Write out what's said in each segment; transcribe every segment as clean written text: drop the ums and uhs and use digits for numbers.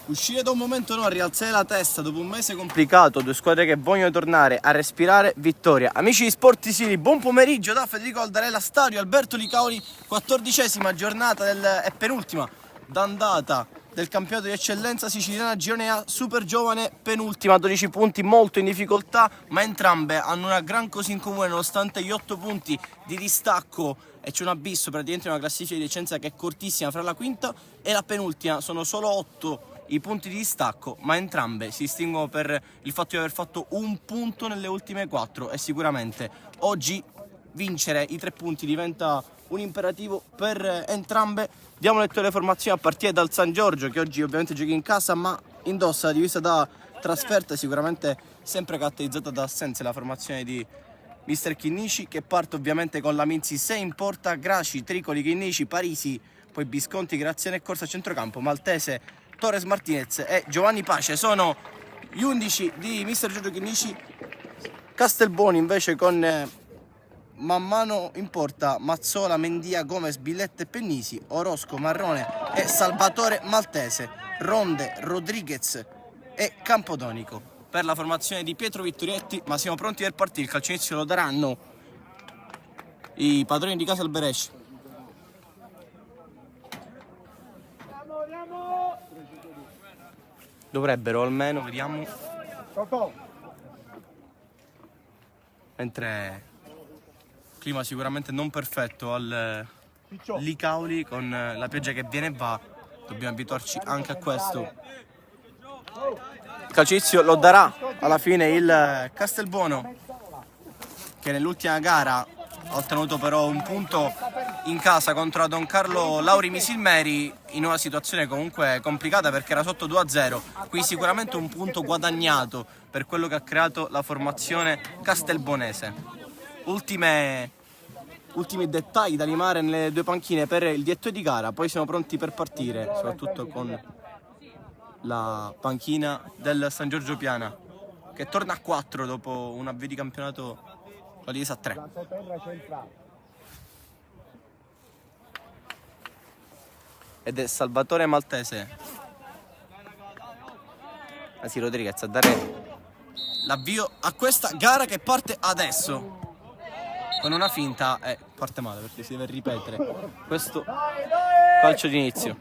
Uscire da un momento no, rialzare la testa dopo un mese complicato, due squadre che vogliono tornare a respirare vittoria. Amici di Sportisili, buon pomeriggio da Federico Aldarella, stadio Alberto Licaoli, 14ª giornata e penultima d'andata del campionato di eccellenza siciliana Girone A Super Giovane, penultima, 12 punti, molto in difficoltà, ma entrambe hanno una gran cosa in comune nonostante gli 8 punti di distacco, e c'è un abisso praticamente una classifica di licenza che è cortissima fra la quinta e la penultima. Sono solo 8 i punti di distacco, ma entrambe si distinguono per il fatto di aver fatto un punto nelle ultime 4, e sicuramente oggi vincere i 3 punti diventa un imperativo per entrambe. Diamo lettura alle formazioni a partire dal San Giorgio, che oggi ovviamente gioca in casa ma indossa la divisa da trasferta, sicuramente sempre caratterizzata da assenze, la formazione di mister Chinnici, che parte ovviamente con la Minzi 6 in porta, Graci, Tricoli, Chinnici, Parisi, poi Visconti, Graziano e Corsa a centrocampo, Maltese, Torres Martinez e Giovanni Pace sono gli 11 di mister Giorgio Chinnici. Castelbuoni invece con man mano in porta Mazzola, Mendia, Gomez, Billette e Pennisi, Orosco, Marrone e Salvatore Maltese, Ronde, Rodriguez e Campodonico. Per la formazione di Pietro Vittorietti, ma siamo pronti per partire. Il calcio inizio lo daranno i padroni di casa Alberesci. Dovrebbero almeno, vediamo. Mentre clima sicuramente non perfetto al Licaoli, con la pioggia che viene e va, dobbiamo abituarci anche a questo. Il calcio inizio lo darà alla fine il Castelbuono, che nell'ultima gara ha ottenuto però un punto in casa contro Don Carlo Lauri Misilmeri, in una situazione comunque complicata perché era sotto 2-0. Qui sicuramente un punto guadagnato per quello che ha creato la formazione castelbonese. Ultimi dettagli da limare nelle due panchine per il dietto di gara, poi siamo pronti per partire, soprattutto con la panchina del San Giorgio Piana, che torna a 4 dopo un avvio di campionato con la divisa a 3. Ed è Salvatore Maltese, anzi Rodriguez, a dare l'avvio a questa gara che parte adesso con una finta e parte male perché si deve ripetere questo calcio d'inizio.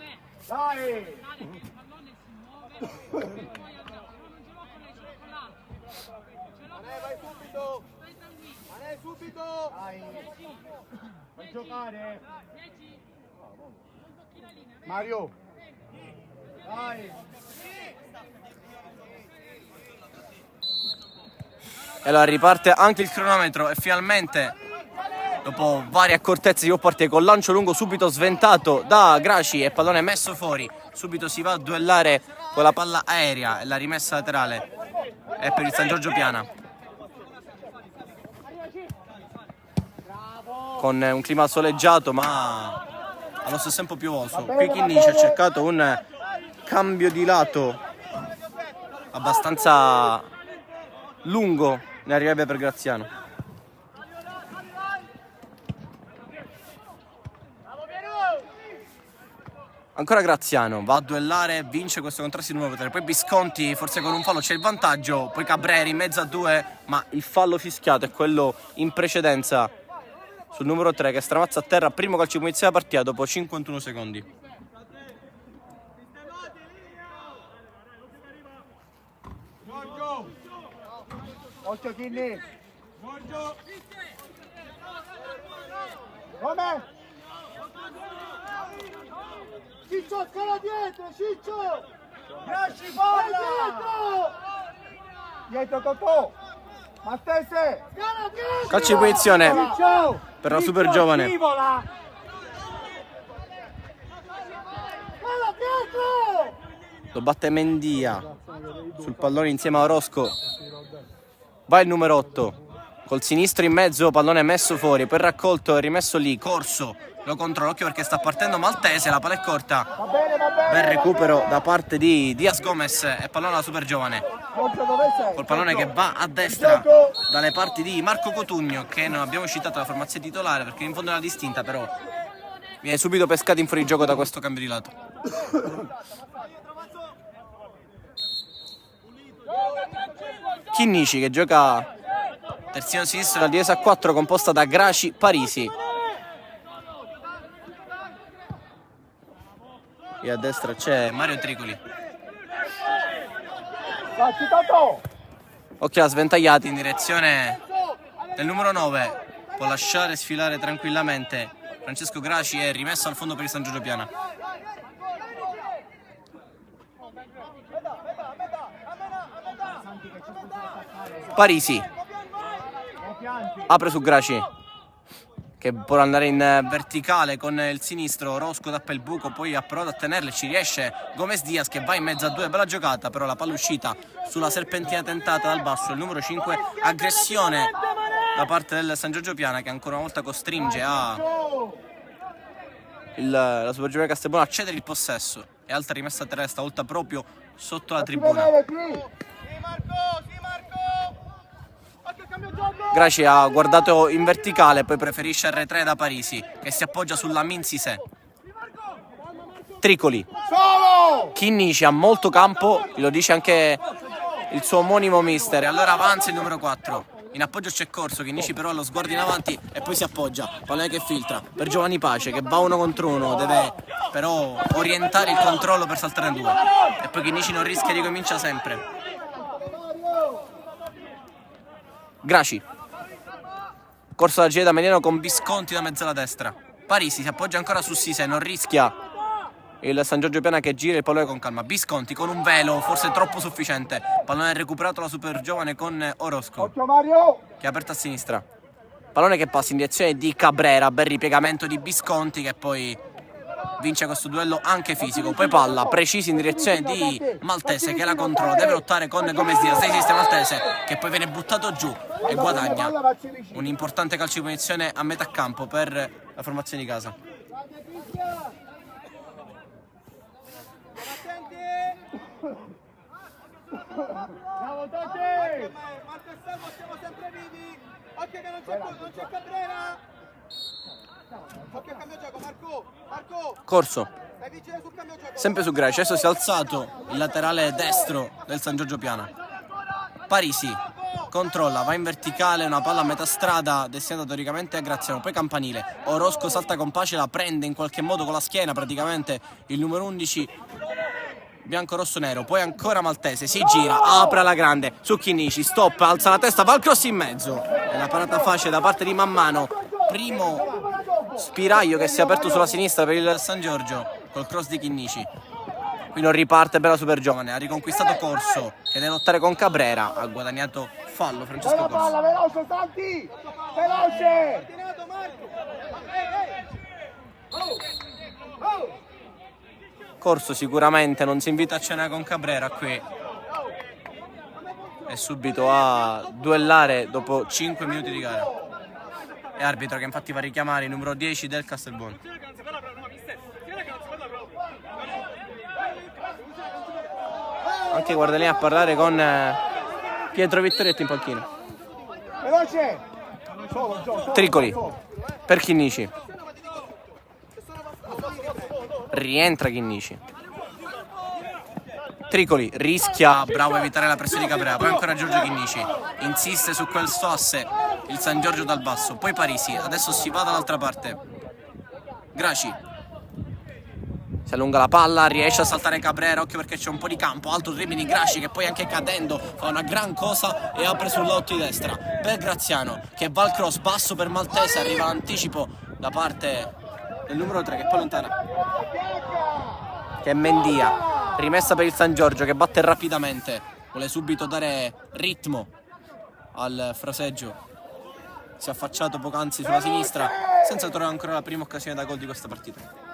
Vai subito! Vai giocare! Mario! Dai! E allora riparte anche il cronometro e finalmente, dopo varie accortezze, si può partire con lancio lungo subito sventato da Graci e pallone messo fuori. Subito si va a duellare con la palla aerea e la rimessa laterale è per il San Giorgio Piana, con un clima soleggiato ma allo stesso tempo piovoso. Qui Chinnici ha cercato un cambio di lato abbastanza lungo, ne arriverebbe per Graziano. Ancora Graziano va a duellare, vince questo contrasto di numero 3. Poi Visconti, forse con un fallo c'è il vantaggio. Poi Cabreri in mezzo a 2, ma il fallo fischiato è quello in precedenza sul numero 3 che stramazza a terra. Primo calcio di punizione della partita dopo 51 secondi. Occhio Chinni! Come? Ciccio, scala dietro, Ciccio! Graci, palla! Dietro Totò! Maltese! Scala dietro! Calcio di punizione Ciccio! per la Super Giovane. Scala dietro! Lo batte Mendia sul pallone insieme a Orosco. Va il numero 8 col sinistro in mezzo, pallone messo fuori, poi raccolto e rimesso lì. Corso lo controlla, occhio perché sta partendo Maltese, la palla è corta. Va bene, Bel recupero da parte di Diaz Gomez e pallone alla Super Giovane. Col pallone che va a destra dalle parti di Marco Cotugno, che non abbiamo citato la formazione titolare perché in fondo era distinta, però Viene subito pescato in fuorigioco da questo cambio di lato. Chinnici che gioca terzino sinistro della difesa a 4 composta da Graci, Parisi. E a destra c'è Mario Tricoli. Occhio a sventagliati in direzione del numero 9. Può lasciare sfilare tranquillamente Francesco Graci e rimesso al fondo per il San Giorgio Piana. Parisi apre su Graci che può andare in verticale con il sinistro. Orozco tappa il buco, poi ha provato a tenerle, ci riesce Gomez Diaz che va in mezzo a due, bella giocata, però la palla uscita sulla serpentina tentata dal basso. Il numero 5, aggressione da parte del San Giorgio Piana che ancora una volta costringe la Super Giovane Castelbuono a cedere il possesso. E altra rimessa a terra, stavolta proprio sotto la tribuna. Graci ha guardato in verticale, poi preferisce R3 da Parisi che si appoggia sulla Minsise. Tricoli. Chinnici ha molto campo, lo dice anche il suo omonimo mister. E allora avanza il numero 4. In appoggio c'è Corso, Chinnici però ha lo sguardo in avanti e poi si appoggia. Pallone che filtra per Giovanni Pace che va 1 contro 1, deve però orientare il controllo per saltare in 2. E poi Chinnici non rischia, ricomincia sempre. Graci. Corso da Geda Mediano con Visconti da mezzala destra. Parisi si appoggia ancora su Sise, non rischia il San Giorgio Piana che gira il pallone con calma. Visconti con un velo forse troppo sufficiente. Pallone recuperato la Super Giovane con Orozco che è aperta a sinistra. Pallone che passa in direzione di Cabrera. Bel ripiegamento di Visconti che poi vince questo duello anche fisico. Poi palla precisa in direzione di Maltese che la controlla, deve lottare con Gomez Diaz. Esiste Maltese che poi viene buttato giù e guadagna un importante calcio di punizione a metà campo per la formazione di casa. Bravo Totti! Marco e Salvo siamo sempre vivi! Occhio che non c'è Cabrera! Occhio al cambio gioco, Marco! Corso. Stai vigile sul cambio gioco! Sempre su Graci, adesso si è alzato il laterale destro del San Giorgio Piana. Parisi controlla, va in verticale, una palla a metà strada destinata teoricamente a Graziano, poi Campanile. Orozco salta con pace, la prende in qualche modo con la schiena praticamente il numero 11 bianco rosso nero. Poi ancora Maltese, si gira, apre alla grande su Chinnici, stop, alza la testa, va al cross in mezzo. È una parata facile da parte di Mammano. Primo spiraglio che si è aperto sulla sinistra per il San Giorgio col cross di Chinnici. Qui non riparte per la Super Giovane, ha riconquistato Corso che deve lottare con Cabrera, ha guadagnato fallo Francesco Corso. Palla, veloce Santi! Veloce! Corso sicuramente non si invita a cena con Cabrera qui. È subito a duellare dopo 5 minuti di gara. E arbitro che infatti va a richiamare il numero 10 del Castelbuono. Anche Guardalini a parlare con Pietro Vittorietti in panchina. Veloce! Tricoli per Chinnici. Rientra Chinnici. Tricoli rischia, bravo a evitare la pressione di Cabrera. Poi ancora Giorgio Chinnici. Insiste su quel sosse il San Giorgio dal basso. Poi Parisi, adesso si va dall'altra parte. Graci. Si allunga la palla, riesce a saltare Cabrera, occhio perché c'è un po' di campo, alto Rimini Graci che poi anche cadendo fa una gran cosa e apre sul lato di destra per Graziano che va al cross, basso per Maltese, arriva l'anticipo da parte del numero 3 che poi lontana, che è Mendia, rimessa per il San Giorgio che batte rapidamente, vuole subito dare ritmo al fraseggio, si è affacciato poc'anzi sulla sinistra senza trovare ancora la prima occasione da gol di questa partita.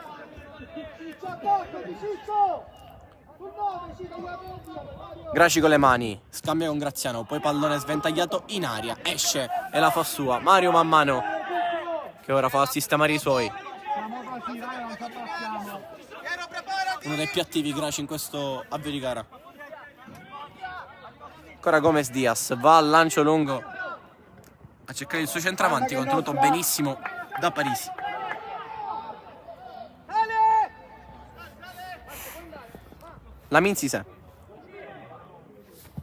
Graci con le mani, scambia con Graziano, poi pallone sventagliato in aria, esce e la fa sua Mario Mammano che ora fa sistemare i suoi. Uno dei più attivi Graci in questo avvio di gara. Ancora Gomez Diaz, va al lancio lungo a cercare il suo centravanti, contenuto benissimo da Parisi. Lamin Sisè.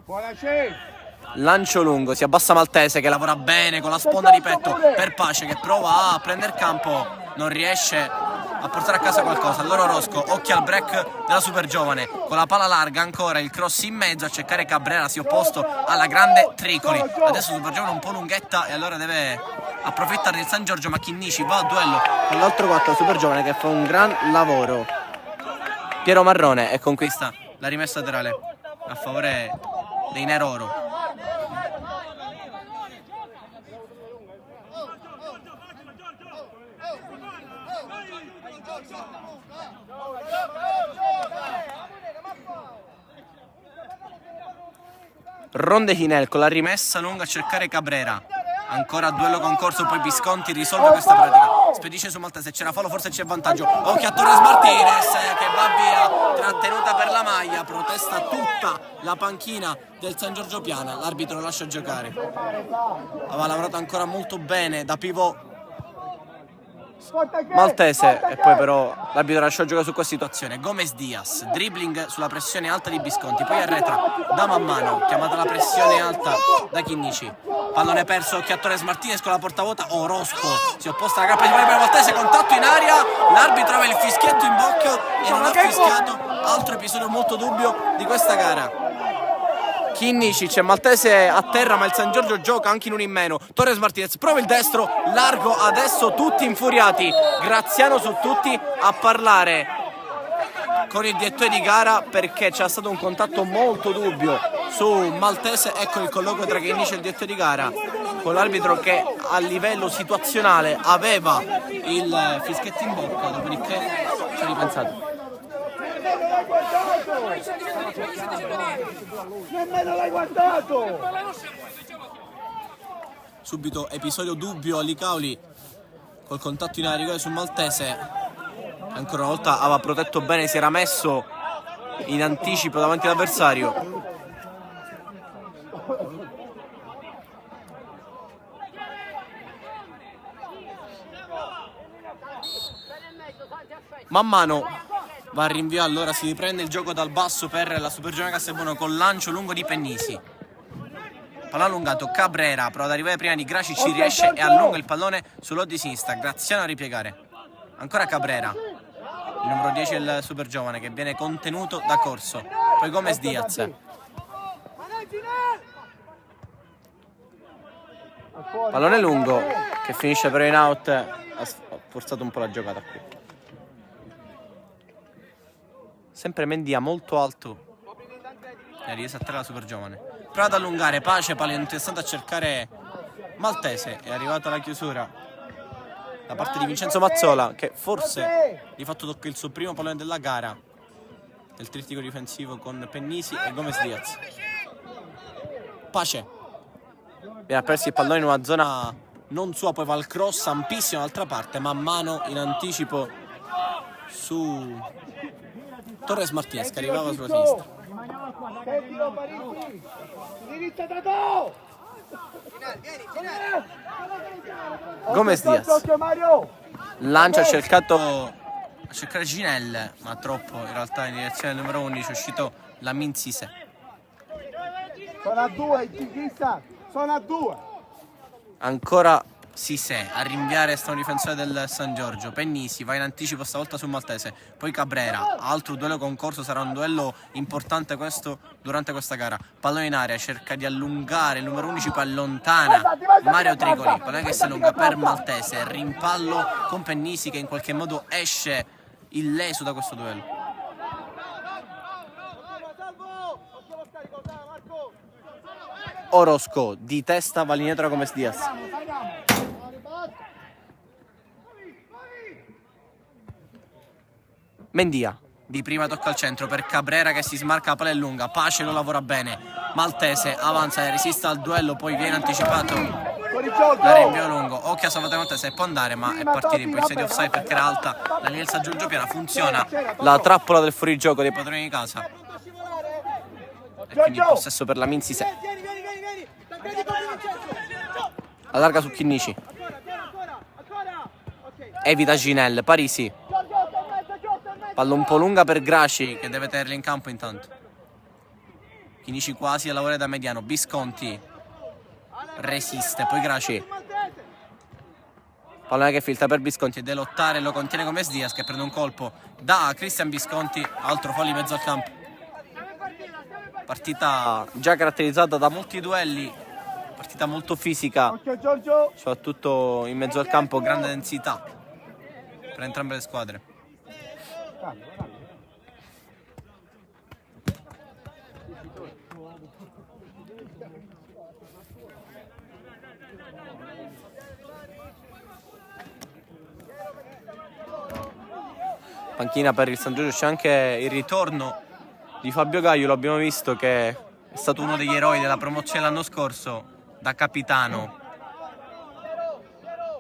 Buona Cesare. Lancio lungo, si abbassa Maltese che lavora bene con la sponda di petto per Pace che prova a prendere campo, non riesce a portare a casa qualcosa. Allora Orozco, occhio al break della super giovane, con la palla larga ancora, il cross in mezzo a cercare Cabrera, si è opposto alla grande Tricoli. Adesso super giovane un po' lunghetta e allora deve approfittare del San Giorgio, ma Chinnici va a duello con l'altro 4 super giovane che fa un gran lavoro. Piero Marrone e conquista la rimessa laterale a favore dei Neroro. Ronde Hinel con la rimessa lunga a cercare Cabrera. Ancora duello concorso, poi Visconti risolve questa pratica. Spedisce su Maltese, c'era fallo, forse c'è vantaggio. Occhio a Torres Martinez che va via, trattenuta per la maglia, protesta tutta la panchina del San Giorgio Piana. L'arbitro lascia giocare. Aveva lavorato ancora molto bene da pivot Maltese e poi però l'arbitro lasciò giocare su questa situazione. Gomez Diaz, dribbling sulla pressione alta di Visconti, poi arretra da Mammano, chiamata la pressione alta da Chinnici. Pallone perso, occhio a Torres Martinez con la porta vuota. Orozco si opposta alla cappa di per Maltese, contatto in aria, l'arbitro aveva il fischietto in bocca e non ha fischiato. Altro episodio molto dubbio di questa gara. Chinnici, c'è Maltese a terra ma il San Giorgio gioca anche in un in meno. Torres Martinez prova il destro, largo, adesso tutti infuriati. Graziano su tutti a parlare con il direttore di gara perché c'è stato un contatto molto dubbio su Maltese. Ecco il colloquio tra Chinnici e il direttore di gara con l'arbitro che a livello situazionale aveva il fischietto in bocca, dopodiché ci ha ripensato. Nemmeno l'hai guardato! Subito episodio dubbio a Licauli col contatto in aria su Maltese. Ancora una volta aveva protetto bene, si era messo in anticipo davanti all'avversario. Man mano va a rinvio, allora si riprende il gioco dal basso per la Super Giovane Castelbuono con lancio lungo di Pennisi. Pallone allungato, Cabrera prova ad arrivare prima di Graci, ci riesce e allunga il pallone sull'ot di sinistra. Graziano a ripiegare. Ancora Cabrera, il numero 10 del Super Giovane che viene contenuto da Corso. Poi Gomez Diaz. Pallone lungo che finisce però in out. Ha forzato un po' la giocata qui. Sempre Mendia molto alto. E riesce a terra la Super Giovane. Prova ad allungare, Pace, palla interessante a cercare Maltese. È arrivata la chiusura da parte di Vincenzo Mazzola che forse di fatto tocca il suo primo pallone della gara del trittico difensivo con Pennisi e Gomez Diaz. Pace viene a persi il pallone in una zona non sua, poi va al cross ampissimo dall'altra parte, man mano in anticipo su Torres Martinez che arrivava sulla sinistra. Gomez Diaz lancia, ha cercato a cercare Ginelle ma troppo in realtà in direzione del numero 11 è uscito Lamin Sisè. Sono a due, sono a due. Ancora Sisè a rinviare sta un difensore del San Giorgio. Pennisi va in anticipo stavolta su Maltese, poi Cabrera, altro duello concorso, sarà un duello importante questo durante questa gara. Pallone in aria, cerca di allungare il numero 11, poi allontana Mario Tricoli, pallone che si allunga per Maltese, rimpallo con Pennisi che in qualche modo esce illeso da questo duello. Orozco di testa va all'indietro come Diaz. Mendia di prima tocca al centro per Cabrera che si smarca, la palla è lunga, Pace lo lavora bene, Maltese avanza e resiste al duello, poi viene anticipato da rinvio lungo, occhio a Salvatore Maltese, può andare ma è partito in posizione di offside perché era alta la linea del San Giorgio Piana. Funziona la trappola del fuorigioco dei padroni di casa e quindi possesso per Lamin Sisè. Allarga su Chinnici, evita Ginelle, Parisi Palla un po' lunga per Graci che deve tenerla in campo intanto. Chinici quasi a lavorare da mediano. Visconti resiste, poi Graci. Pallone che filtra per Visconti e deve lottare, lo contiene Gomez Diaz che prende un colpo da Cristian Visconti, altro fallo in mezzo al campo. Partita già caratterizzata da molti duelli, partita molto fisica, soprattutto in mezzo al campo, grande densità per entrambe le squadre. Panchina per il San Giorgio c'è anche il ritorno di Fabio Gaio, lo abbiamo visto che è stato uno degli eroi della promozione l'anno scorso, da capitano,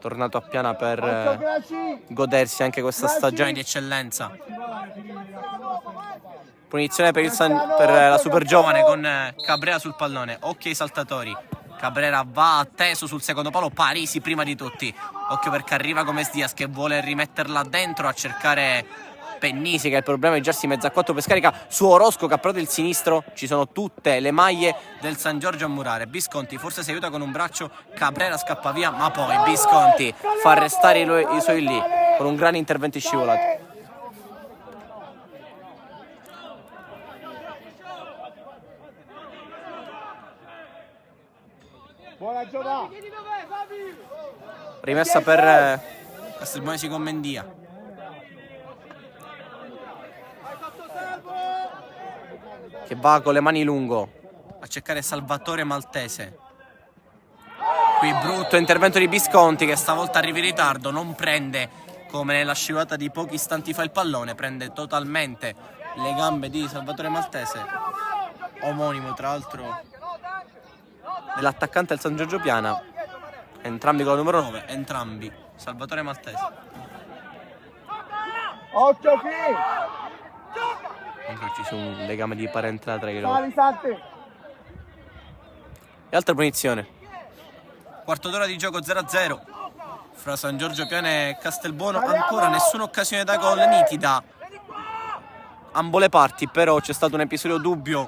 tornato a Piana per godersi anche questa stagione di eccellenza. Punizione per la super giovane con Cabrera sul pallone, occhio ai saltatori. Cabrera va atteso sul secondo palo, Parisi prima di tutti. Occhio perché arriva Gomez Diaz che vuole rimetterla dentro a cercare Pennisi, che è il problema di girarsi in mezzo a 4 per scarica su Orosco che ha preso il sinistro. Ci sono tutte le maglie del San Giorgio a murare. Visconti forse si aiuta con un braccio, Cabrera scappa via, ma poi Visconti fa arrestare i suoi lì con un gran intervento in scivolato. Buona giocata. Rimessa per Castelbuonesi con Mendia. Che va con le mani lungo a cercare Salvatore Maltese. Qui brutto intervento di Visconti che stavolta arriva in ritardo, non prende come nella scivolata di pochi istanti fa il pallone, prende totalmente le gambe di Salvatore Maltese, omonimo tra l'altro dell'attaccante del San Giorgio Piana, entrambi con la numero 9, entrambi Salvatore Maltese. Occhio qui. Anche ci sono un legame di parentela tra i loro. Alisante. E altra punizione. Quarto d'ora di gioco 0-0 fra San Giorgio Piana e Castelbuono. Ancora nessuna occasione da gol nitida ambo le parti, però c'è stato un episodio dubbio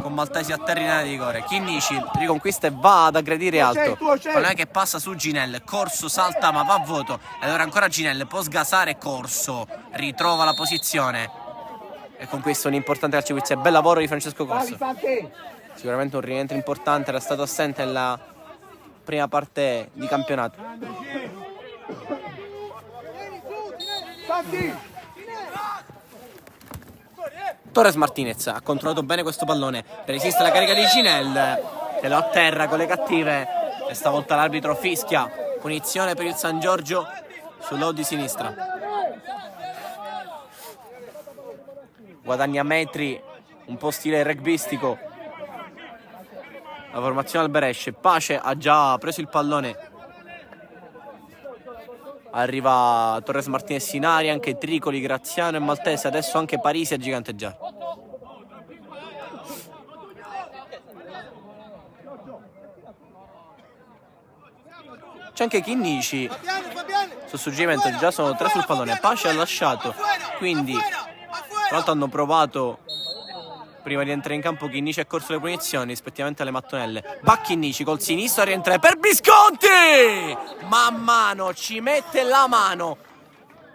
con Maltesi a terra in area di rigore. Chinnici riconquista e va ad aggredire alto. Pallone che passa su Ginelle, Corso salta ma va a vuoto. E allora ancora Ginelle può sgasare, Corso ritrova la posizione. E con questo un importante calcio. Bel lavoro di Francesco Corso. Sicuramente un rientro importante, era stato assente nella prima parte di campionato. Torres Martinez ha controllato bene questo pallone, resiste la carica di Ginelle che lo atterra con le cattive e stavolta l'arbitro fischia. Punizione per il San Giorgio sull'out di sinistra. Guadagna metri, un po' stile rugbyistico la formazione Alberesce. Pace ha già preso il pallone, arriva Torres Martinez in aria, anche Tricoli, Graziano e Maltese, adesso anche Parisi a giganteggiare. C'è anche Chinnici sul suggerimento, già sono 3 sul pallone. Pace ha lasciato, quindi tra l'altro hanno provato prima di entrare in campo Chinnici e corso le punizioni rispettivamente alle mattonelle. Va Chinnici col sinistro a rientrare per Visconti, man mano ci mette la mano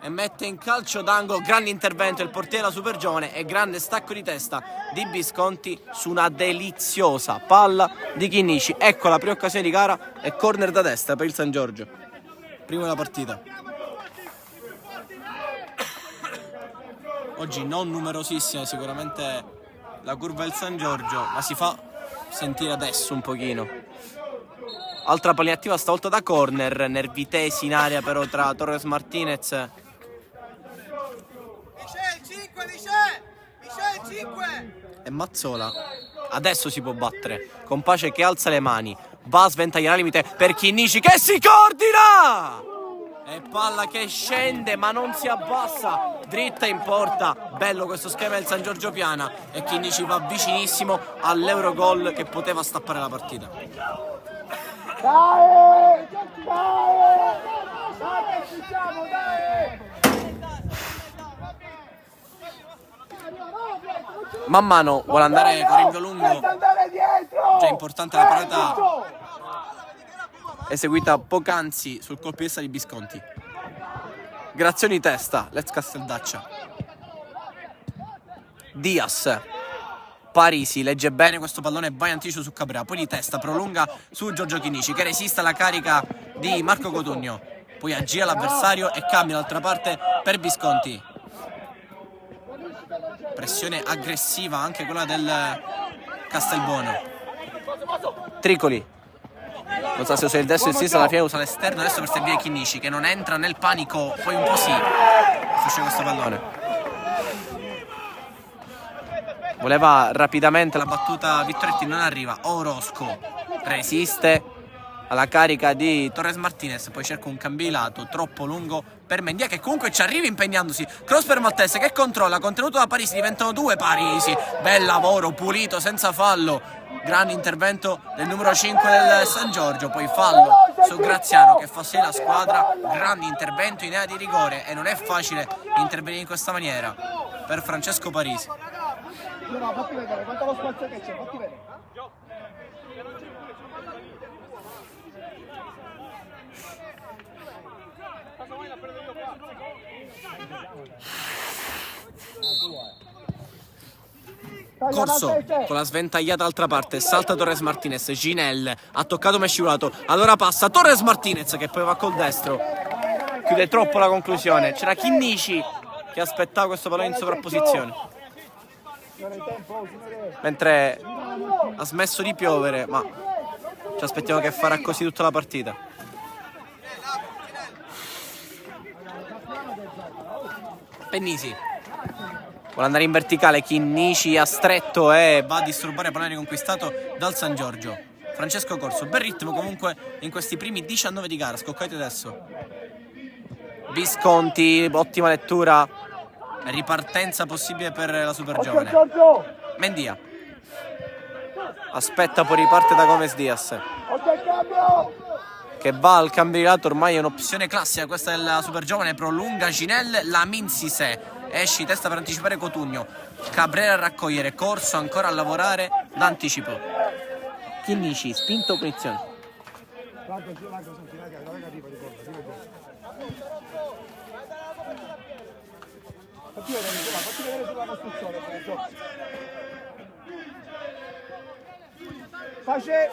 e mette in calcio d'angolo. Grande intervento del portiere super giovane e grande stacco di testa di Visconti su una deliziosa palla di Chinnici. Ecco la prima occasione di gara e corner da destra per il San Giorgio, primo della partita. Oggi non numerosissima sicuramente la curva del San Giorgio, ma si fa sentire adesso un pochino. Altra pallina attiva stavolta da corner, nervitesi in aria però tra Torres Martinez e Mazzola. Adesso si può battere con Pace che alza le mani, va a sventagliare al limite per Chinnici che si coordina e palla che scende ma non si abbassa, dritta in porta. Bello questo schema del San Giorgio Piana e Chinnici va vicinissimo all'Eurogol che poteva stappare la partita. Dai! Dai! Dai, ci siamo, dai! man mano vuole andare con rinvio lungo. Già importante la parata eseguita poc'anzi sul colpo di testa di Visconti. Grazioni testa, l'ex Casteldaccia. Diaz. Parisi legge bene questo pallone, va in anticipo su Cabrera, poi di testa prolunga su Giorgio Chinnici che resiste alla carica di Marco Cotugno, poi aggira l'avversario e cambia dall'altra parte per Visconti. Pressione aggressiva anche quella del Castelbuono. Tricoli, non so se usa il destro o il sinistro, alla fine usa l'esterno adesso per servire Chinnici che non entra nel panico, poi un po' sì, fusce questo pallone. Voleva rapidamente la battuta Vittoretti, non arriva. Orosco resiste alla carica di Torres Martinez, poi cerca un cambio di lato troppo lungo per Mendia che comunque ci arriva impegnandosi. Cross per Maltese che controlla, contenuto da Parisi, diventano 2 Parisi. Bel lavoro, pulito, senza fallo. Grande intervento del numero 5 del San Giorgio, poi fallo su Graziano che fa 6 la squadra. Grande intervento in area di rigore e non è facile intervenire in questa maniera per Francesco Parisi. No, fatti vedere, quanto lo spazio che c'è, fatti vedere. Corso con la sventagliata d'altra parte, salta Torres Martinez, Ginel ha toccato ma è scivolato, allora passa Torres Martinez che poi va col destro, chiude troppo la conclusione. C'era Chinnici che aspettava questo pallone in sovrapposizione, mentre ha smesso di piovere, ma ci aspettiamo che farà così tutta la partita. Pennisi vuole andare in verticale, Chinnici ha stretto e va a disturbare il pallone conquistato dal San Giorgio. Francesco Corso, bel ritmo comunque in questi primi 19 di gara. Scoccati adesso. Visconti, ottima lettura, ripartenza possibile per la super giovane. Mendia aspetta, poi riparte da Gomez Diaz che va al cambio di lato, ormai è un'opzione classica questa della super giovane. Prolunga Ginel, Lamin Sisè esci testa per anticipare Cotugno, Cabrera a raccogliere, Corso ancora a lavorare d'anticipo. Chinnici spinto, punizione. Fatti vedere sulla costruzione. Pace.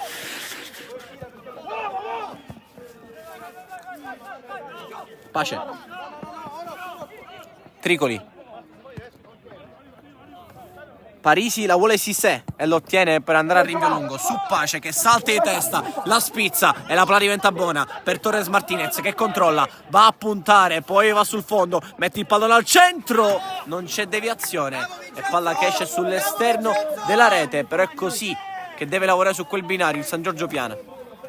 Pace. Tricoli. Parisi la vuole Sisè e lo ottiene per andare a rinvio lungo su Pace che salta di testa, la spizza e la palla diventa buona per Torres Martinez che controlla, va a puntare, poi va sul fondo, mette il pallone al centro, non c'è deviazione e palla che esce sull'esterno della rete, però è così che deve lavorare su quel binario il San Giorgio Piana.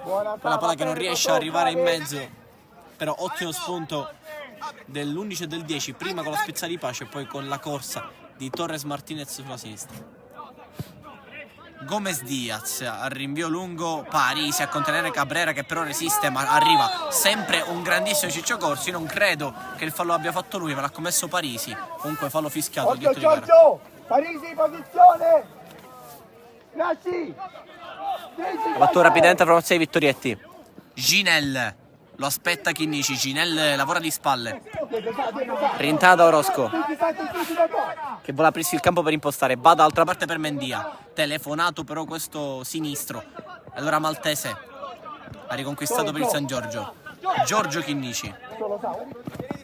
Quella palla che non riesce ad arrivare in mezzo, però ottimo spunto dell'11 e del 10, prima con la spizza di Pace e poi con la corsa di Torres Martinez sulla sinistra. Gomez Diaz al rinvio lungo, Parisi a contenere Cabrera che però resiste ma arriva sempre un grandissimo Ciccio Corsi. Non credo che il fallo abbia fatto lui ma l'ha commesso Parisi, comunque fallo fischiato. Occhio Giorgio, Parisi posizione. Grazie. Ha fatto rapidamente la promozione di Vittorietti. Ginel lo aspetta Chinnici, Ginel lavora di spalle, rintata da Orosco che vuole aprirsi il campo per impostare, va dall'altra parte per Mendia, telefonato però questo sinistro, allora Maltese ha riconquistato per il San Giorgio. Giorgio Chinnici,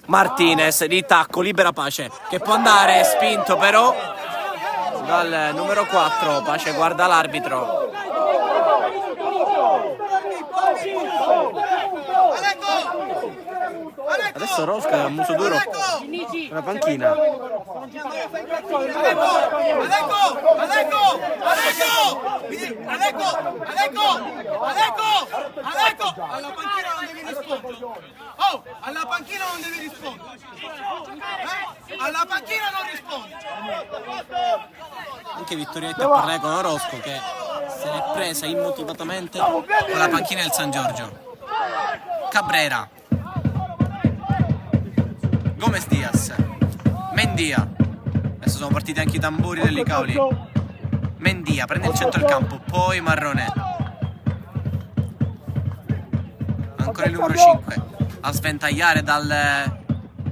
Martinez di tacco, libera Pace che può andare, spinto però dal numero 4, Pace guarda l'arbitro. Adesso Rosca ha un muso duro, una panchina. Alla panchina non devi rispondere. Oh, alla panchina non devi rispondere. Alla panchina non rispondi. Anche Vittorietti a parlare con Orosco che se l'è presa immotivatamente con la panchina del San Giorgio. Cabrera, Gomez Diaz, Mendia. Adesso sono partiti anche i tamburi del Licauli. Mendia prende il centro del campo, poi Marrone. Ancora il numero 5 a sventagliare dal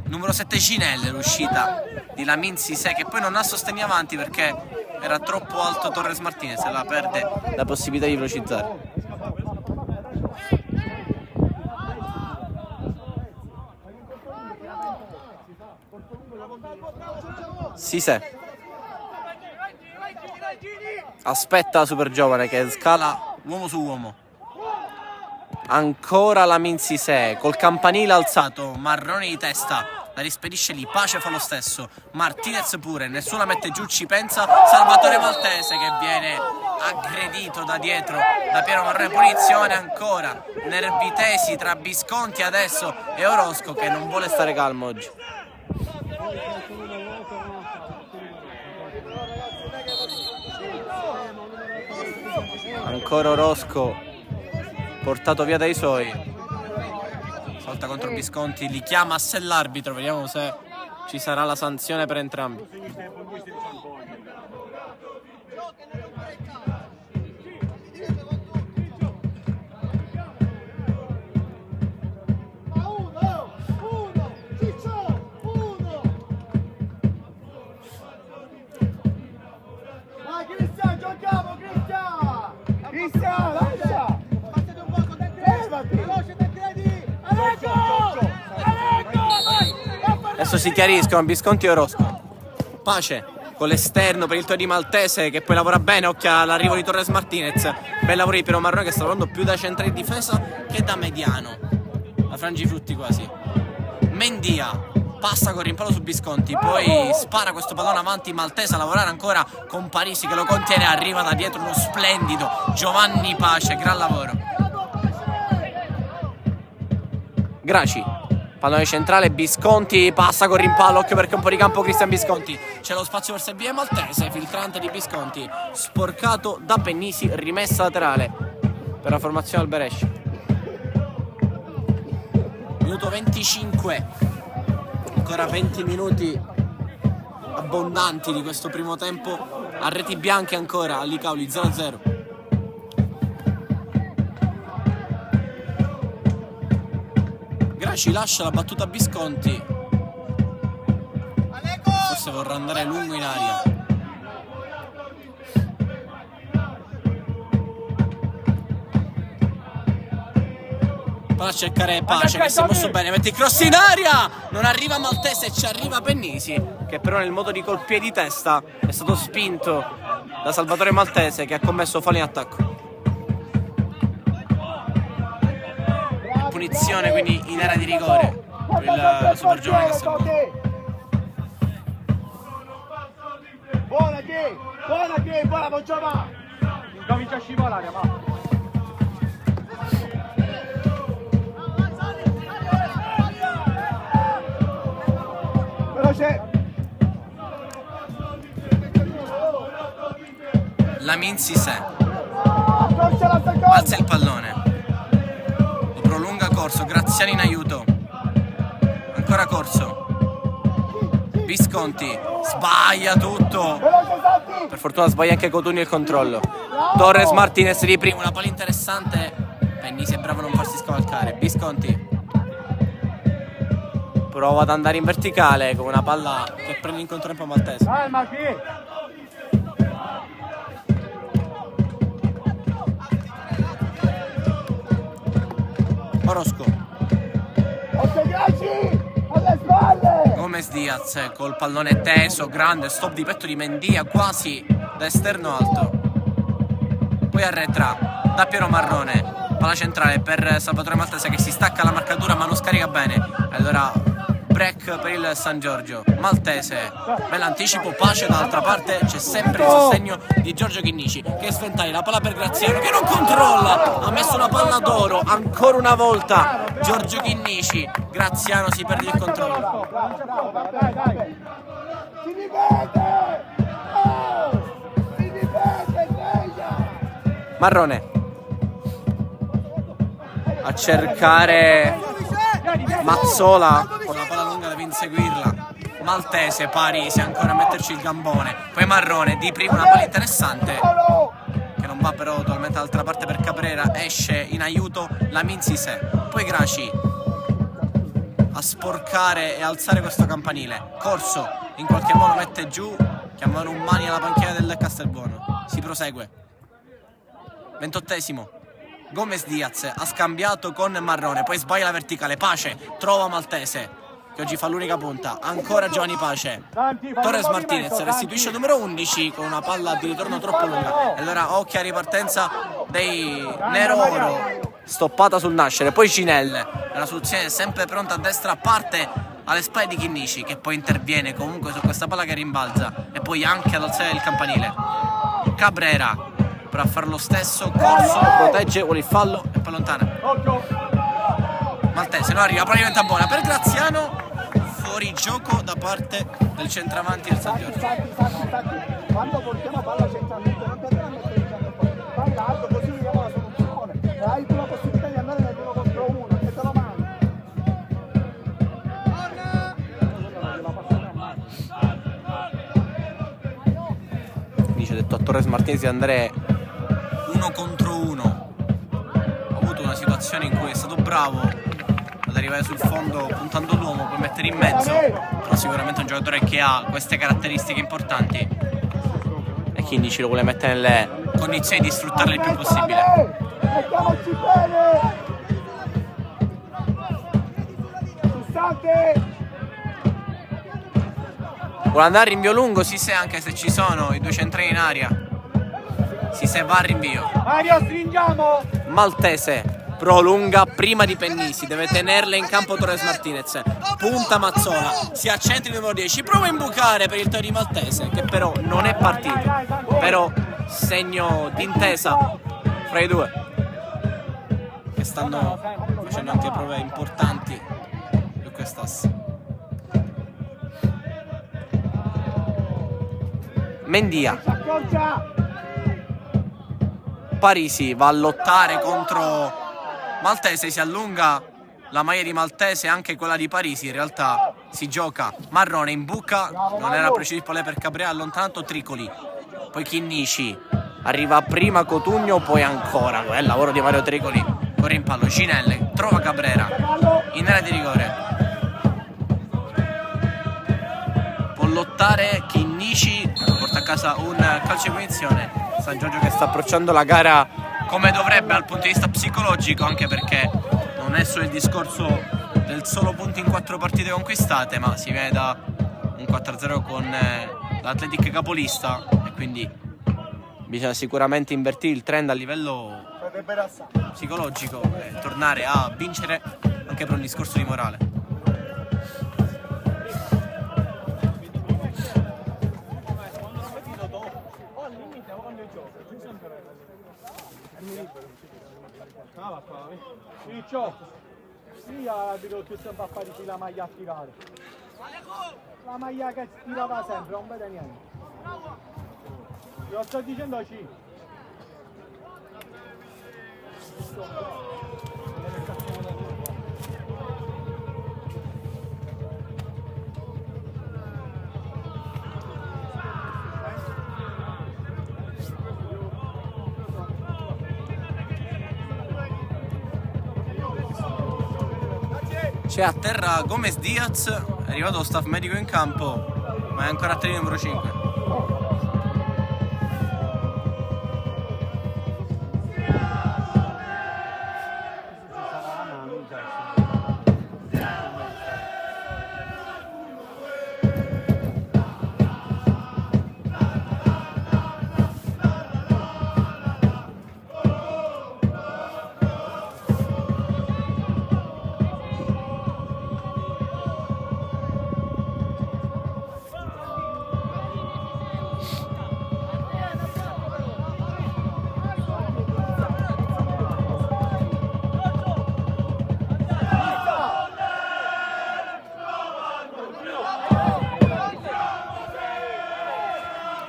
numero 7 Ginelle, l'uscita di Lamin Sisè, che poi non ha sostegni avanti perché era troppo alto Torres Martinez e la perde la possibilità di velocizzare. Sisè aspetta la super giovane che scala uomo su uomo. Ancora Lamin Sisè col campanile alzato, Marrone di testa, la rispedisce lì, Pace fa lo stesso, Martinez pure, nessuno mette giù, ci pensa Salvatore Maltese che viene aggredito da dietro da Piero Marrone. Punizione ancora, nervi tesi tra Visconti adesso e Orosco che non vuole stare calmo oggi. Ancora Orosco portato via dai suoi, salta contro Visconti, li chiama a sé l'arbitro, vediamo se ci sarà la sanzione per entrambi. Adesso si chiariscono Visconti e Orosco. Pace con l'esterno per il Tori Maltese che poi lavora bene, occhio all'arrivo di Torres Martinez, bel lavoro di Piero Marrone che sta lavorando più da centrale di difesa che da mediano, da frangifrutti quasi. Mendia passa con rimpallo su Visconti, poi spara questo pallone avanti, Maltese a lavorare ancora con Parisi che lo contiene, arriva da dietro uno splendido Giovanni Pace, gran lavoro. Graci, pallone centrale, Visconti passa con rimpallo, occhio perché un po' di campo Cristian Visconti, c'è lo spazio per servire Maltese, filtrante di Visconti, sporcato da Pennisi, rimessa laterale per la formazione Alberesci. Minuto 25, ancora 20 minuti abbondanti di questo primo tempo, a reti bianche ancora, a Licauli 0-0. Graci lascia la battuta a Visconti, forse vorrà andare lungo in aria. Va a cercare Pace che si è mosso bene, mette il cross in aria, non arriva Maltese, ci arriva Pennisi che però nel modo di col piede di testa è stato spinto da Salvatore Maltese che ha commesso fallo in attacco. Punizione quindi in area di rigore per il super giovane Castelbuono. Buona che, buona Poggiova! Comincia a scivolare, va! Veloce! Lamin Sisè alza il pallone, lo prolunga Corso, Graziani in aiuto, ancora Corso, Visconti sbaglia tutto, per fortuna sbaglia anche Cotugno il controllo. Torres Martinez di primo, una palla interessante, Pennisi è bravo a non farsi scavalcare. Visconti prova ad andare in verticale con una palla che prende in controtempo Maltese. Orosco, Gomez Diaz col pallone teso, grande stop di petto di Mendia quasi da esterno alto, poi arretra da Piero Marrone, palla centrale per Salvatore Maltese che si stacca la marcatura ma non scarica bene, allora break per il San Giorgio. Maltese, bell'anticipo, Pace dall'altra parte, c'è sempre il sostegno di Giorgio Chinnici che sventaglia la palla per Graziano che non controlla, ha messo una palla d'oro ancora una volta Giorgio Chinnici, Graziano si perde il controllo. Marrone a cercare Mazzola con la palla lunga deve inseguirla, Maltese, Parisi ancora a metterci il gambone, poi Marrone, di prima una palla interessante che non va però totalmente dall'altra parte per Cabrera, esce in aiuto Lamin Cissé, poi Graci a sporcare e alzare questo campanile. Corso in qualche modo mette giù, chiamano un mani alla panchina del Castelbuono. Si prosegue. 28esimo. Gomez Diaz ha scambiato con Marrone, poi sbaglia la verticale. Pace trova Maltese, che oggi fa l'unica punta. Ancora Giovanni Pace. Torres Martinez restituisce il numero 11 con una palla di ritorno troppo lunga. E allora occhio a ripartenza dei Nero-Oro. Stoppata sul nascere. Poi Cinelle. La soluzione è sempre pronta a destra, parte alle spalle di Chinnici, che poi interviene comunque su questa palla che rimbalza. E poi anche ad alzare il campanile. Cabrera per fare lo stesso. Corso protegge, vuole il fallo e poi allontana. Maltese non arriva, poi diventa buona per Graziano. Fuori gioco da parte del centravanti del San Giorgio. Quando portiamo palla centralmente non dobbiamo mettere il campo, palla alto così vediamo la soluzione. E hai tu la possibilità di andare nel 1 contro 1 e te lo mandi. Dice detto a Torres Martinez di andare 1 contro 1. Ha avuto una situazione in cui è stato bravo ad arrivare sul fondo puntando l'uomo, poi mettere in mezzo, però sicuramente è un giocatore che ha queste caratteristiche importanti e Chinnici lo vuole mettere nelle condizioni di sfruttarle il più possibile. Mettiamoci bene! Vuole andare a rinvio lungo Cissé, anche se ci sono i due centrali in aria. Cissé va a rinvio. Mario, stringiamo! Maltese prolunga prima di Pennisi, deve tenerle in campo Torres Martinez. Punta Mazzola, si accentri il numero 10, prova a imbucare per il tiro di Maltese, che però non è partito. Però segno d'intesa fra i due, che stanno facendo anche prove importanti su quest'asse. Mendia. Parisi va a lottare contro Maltese, si allunga la maglia di Maltese, anche quella di Parisi in realtà si gioca. Marrone in buca, non era preciso il pallone per Cabrera, allontanato Tricoli, poi Chinnici, arriva prima Cotugno, poi ancora il lavoro di Mario Tricoli, corre in pallo, Cinelle trova Cabrera in area di rigore, può lottare Chinnici, porta a casa un calcio di punizione. San Giorgio che sta approcciando la gara come dovrebbe dal punto di vista psicologico, anche perché non è solo il discorso del solo punti in 4 partite conquistate, ma si vede da un 4-0 con l'Atletic capolista, e quindi bisogna sicuramente invertire il trend a livello psicologico e tornare a vincere anche per un discorso di morale. Ciccio, sia dico che sempre a fare la maglia a tirare. La maglia che tirava sempre, non vede niente. Lo sto dicendo a C. C'è a terra Gomez Diaz, è arrivato lo staff medico in campo, ma è ancora a terra numero 5.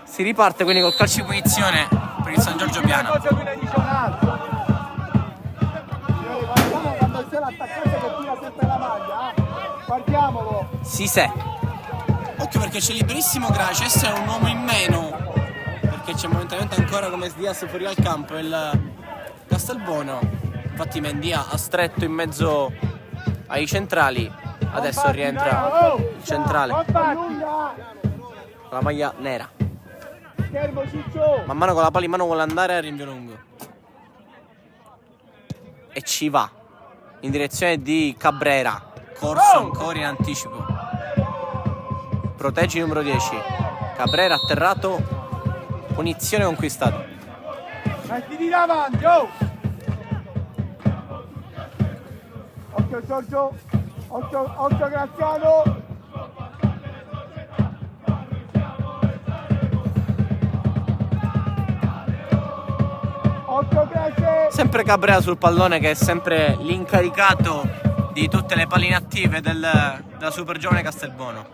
Si riparte quindi col calcio di punizione per il San Giorgio Piana. Quando c'è l'attaccante che tira sempre la maglia, partiamolo. Cissé Occhio perché c'è liberissimo Graces, è un uomo in meno, perché c'è momentaneamente ancora come Diaz fuori al campo il Castelbuono. Infatti Mendia ha stretto in mezzo ai centrali, adesso rientra il centrale con la maglia nera. Man mano con la palla in mano vuole andare a rinvio lungo e ci va in direzione di Cabrera. Corso ancora in anticipo, protegge il numero 10. Cabrera atterrato, punizione conquistata. Mettiti davanti, oh! Occhio Giorgio, occhio Graziano. Occhio Grazie. Sempre Cabrera sul pallone, che è sempre l'incaricato di tutte le palle inattive della super giovane Castelbuono.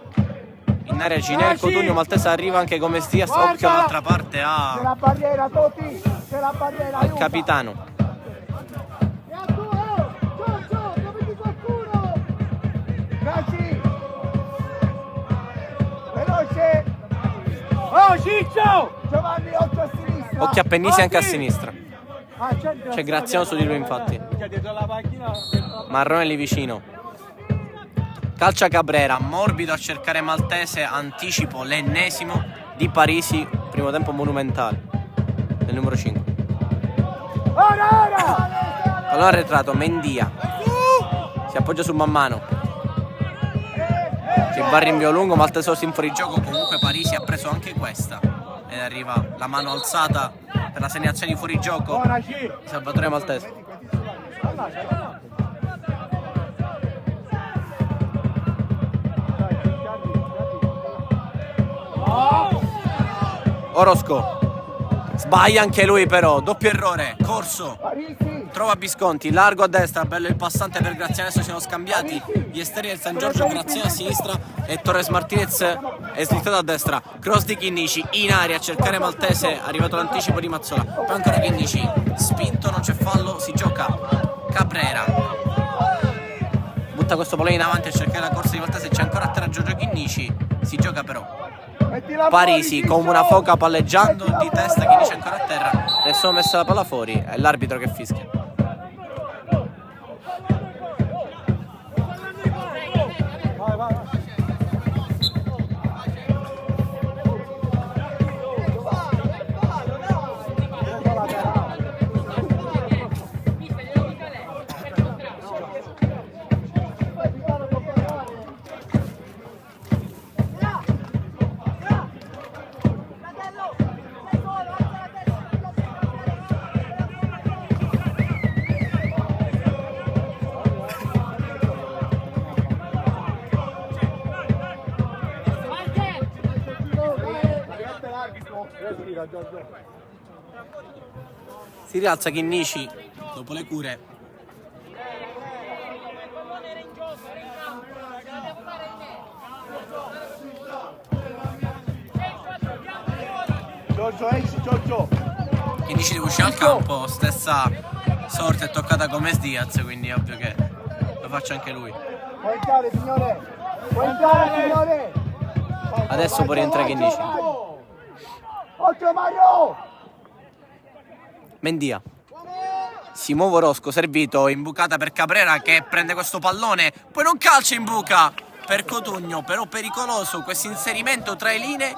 In area Ginè, Cotugno Maltese arriva anche come Diaz. Occhio dall'altra parte C'è la barriera, Toti, c'è la barriera. al capitano. Giorgio, dove qualcuno? Grazie. Veloce. Oh, Ciccio! Giovanni, occhio a sinistra. Occhio a Pennisi anche a sinistra. C'è C'è Graziano su di lui, infatti. Marrone lì vicino. Calcia Cabrera, morbido a cercare Maltese, anticipo l'ennesimo di Parisi, primo tempo monumentale del numero 5. Pallone arretrato, Mendia si appoggia su man mano, si va a rinvio lungo, Maltese in fuorigioco. Comunque Parisi ha preso anche questa ed arriva la mano alzata per la segnazione di fuorigioco. Salvatore Maltese. Orosco sbaglia anche lui, però doppio errore. Corso trova Visconti, largo a destra, bello il passante per Graziano. Adesso siamo scambiati gli esterni del San Giorgio, Graziano a sinistra e Torres Martinez è slittato a destra. Cross di Chinnici in aria a cercare Maltese, arrivato l'anticipo di Mazzola, poi ancora Chinnici, spinto, non c'è fallo, si gioca Cabrera, butta questo pallone in avanti a cercare la corsa di Maltese, c'è ancora a terra Giorgio Chinnici, si gioca però Parisi come una foca palleggiando di testa. Chinnici ancora a terra, nessuno messa la palla fuori, è l'arbitro che fischia. Si rialza Chinnici dopo le cure. Giorgio, esci, Giorgio. Chinnici deve uscire al campo, stessa sorte è toccata come Diaz, quindi è ovvio che lo faccia anche lui. Puoi entrare, signore. Puoi entrare, signore. Adesso può rientrare Chinnici. Occhio Mario. Mendia. Si muove Orosco, servito, imbucata per Cabrera che prende questo pallone, poi non calcia in buca per Cotugno, però pericoloso questo inserimento tra le linee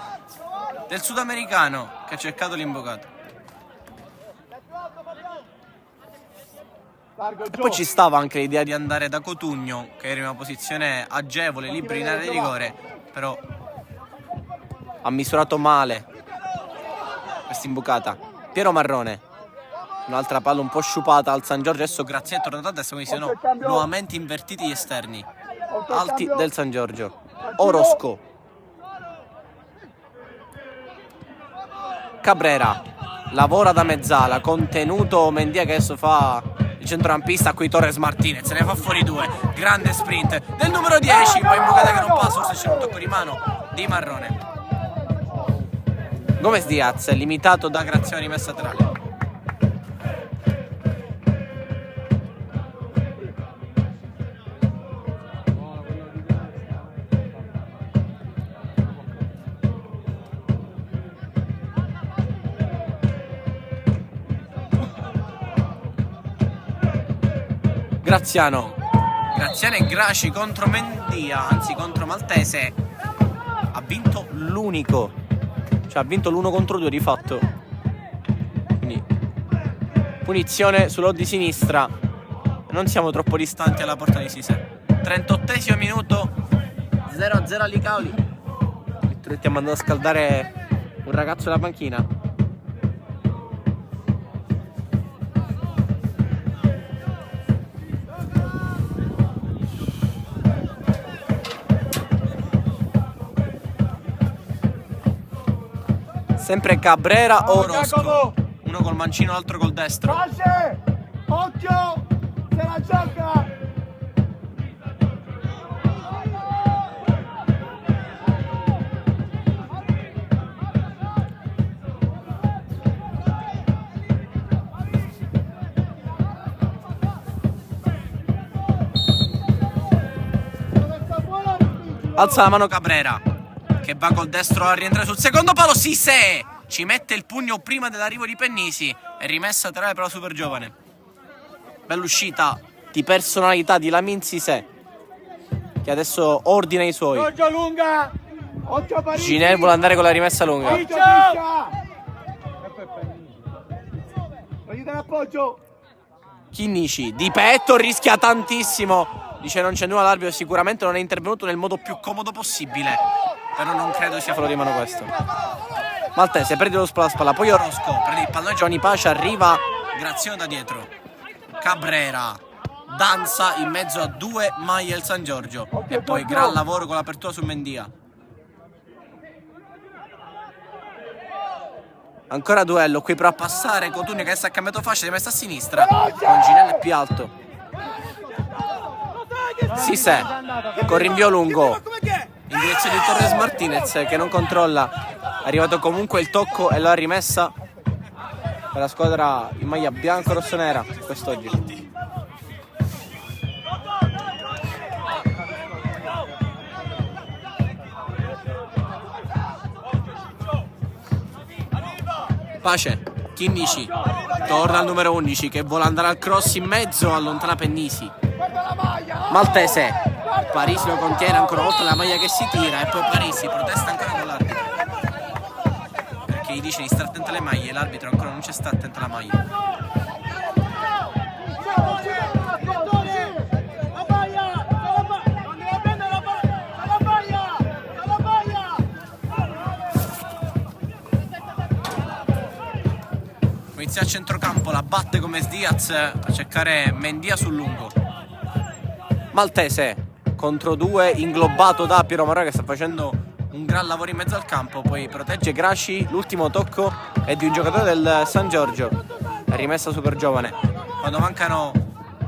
del sudamericano che ha cercato l'imbucata. E poi ci stava anche l'idea di andare da Cotugno, che era in una posizione agevole, libero in area di rigore, però ha misurato male questa imbucata. Piero Marrone. Un'altra palla un po' sciupata al San Giorgio. Adesso Graziano è tornato a destra, quindi sono nuovamente invertiti gli esterni alti del San Giorgio. Orosco, Cabrera lavora da mezzala, contenuto Mendia che adesso fa il centrocampista. Qui Torres Martinez se ne fa fuori due, grande sprint del numero 10, poi imbucata che non passa, forse c'è un tocco di mano di Marrone. Gomez Diaz limitato da Graziano, rimessa laterale. Graziano e Graci contro Mendia, anzi contro Maltese. Ha vinto l'unico, cioè ha vinto l'1 contro 2 di fatto. Quindi punizione sull'O di sinistra. Non siamo troppo distanti alla porta di Sise. 38esimo minuto, 0-0 a Licauli. Vittoretti ha mandato a scaldare un ragazzo della panchina. Sempre Cabrera o Orozco. Uno col mancino, l'altro col destro. Pace! Occhio! Se la gioca! Alza la mano Cabrera, che va col destro a rientrare sul secondo palo. Sise ci mette il pugno prima dell'arrivo di Pennisi. È rimessa laterale per la super giovane. Bella uscita di personalità di Lamin Sise, che adesso ordina i suoi. Giorgio lunga! Occhio Parisi! Ginel vuole andare con la rimessa lunga. Aiuta l'appoggio! Chinnici di petto rischia tantissimo. Dice non c'è nulla, l'arbitro sicuramente non è intervenuto nel modo più comodo possibile. Però non credo sia fallo di mano questo. Maltese prende lo spalla a spalla, poi Orozco prende il pallone, Giovanni Pace, arriva Graziano da dietro. Cabrera danza in mezzo a due maglie del San Giorgio. E poi gran lavoro con l'apertura su Mendia. Ancora duello qui però a passare Cotugno, che si è cambiato fascia, si è messa a sinistra con Ginelli più alto. Sise con rinvio lungo in direzione di Torres Martinez, che non controlla. È arrivato comunque il tocco e la rimessa per la squadra in maglia bianco-rossonera quest'oggi. Pace, Chinnici torna al numero 11 che vuole andare al cross in mezzo, allontana Pennisi. Maltese, Parisi lo contiene ancora una volta, la maglia che si tira e poi Parisi protesta ancora con l'arbitro perché gli dice di stare attento alle maglie e l'arbitro ancora non ci sta attento alla maglia. Inizia a centrocampo, la batte come Diaz a cercare Mendia sul lungo. Maltese contro due, inglobato da Piero Marò, che sta facendo un gran lavoro in mezzo al campo. Poi protegge Graci, l'ultimo tocco è di un giocatore del San Giorgio. È rimessa super giovane quando mancano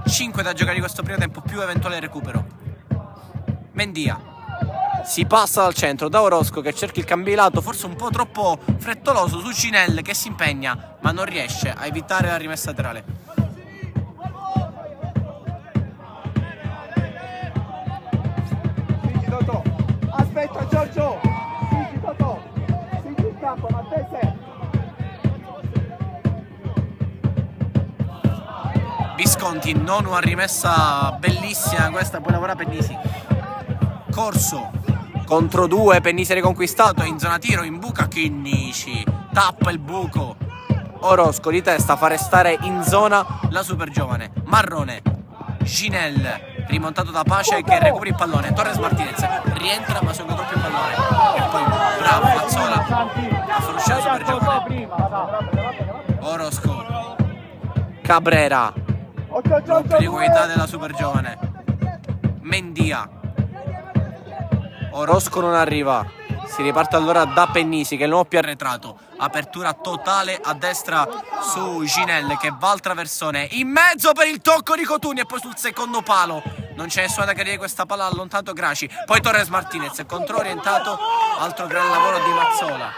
5 da giocare di questo primo tempo più eventuale recupero. Mendia si passa dal centro da Orozco, che cerca il cambilato, forse un po' troppo frettoloso su Ginel, che si impegna ma non riesce a evitare la rimessa laterale. Sigi Totò, aspetta Giorgio! Sigi Totò, sigi il campo, Maltese! Visconti, non una rimessa bellissima questa, poi lavora Pennisi. Corso contro due, Pennisi riconquistato, in zona tiro, in buca Chinnici, tappa il buco. Orozco di testa fa restare in zona la super giovane. Marrone, Ginel rimontato da Pace che recupera il pallone. Torres Martinez rientra ma segue troppo il pallone. E poi bravo Mazzola a far uscire la super giovane. Orozco, Cabrera, rompe di qualità della super giovane. Mendia, Orozco non arriva. Si riparte allora da Pennisi, che è il nuovo più arretrato. Apertura totale a destra su Ginel, che va al traversone in mezzo per il tocco di Cotugno e poi sul secondo palo. Non c'è nessuna da cadere, questa palla ha allontanato Graci. Poi Torres Martinez controorientato. Altro gran lavoro di Mazzola,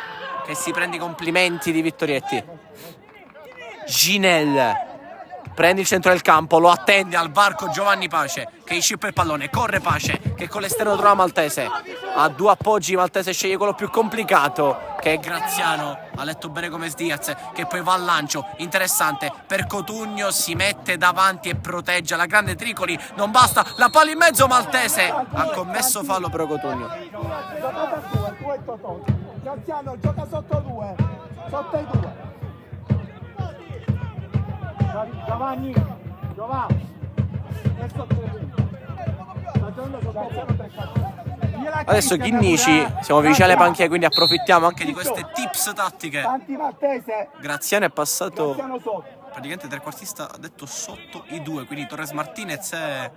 che si prende i complimenti di Vittorietti. Ginel prende il centro del campo, lo attende al varco Giovanni Pace, che scippa il pallone, corre Pace che con l'esterno trova Maltese. ha due appoggi, Maltese sceglie quello più complicato, che è Graziano. Ha letto bene come Diaz, che poi va al lancio, interessante per Cotugno, si mette davanti e protegge la grande Tricoli, non basta, la palla in mezzo, Maltese ha commesso fallo per Cotugno. Graziano gioca sotto 2, sotto i 2. Giovanni, adesso Chinnici, siamo vicini alle panchine, quindi approfittiamo anche di queste tips tattiche. Graziano è passato, praticamente trequartista ha detto sotto i 2, quindi Torres Martinez e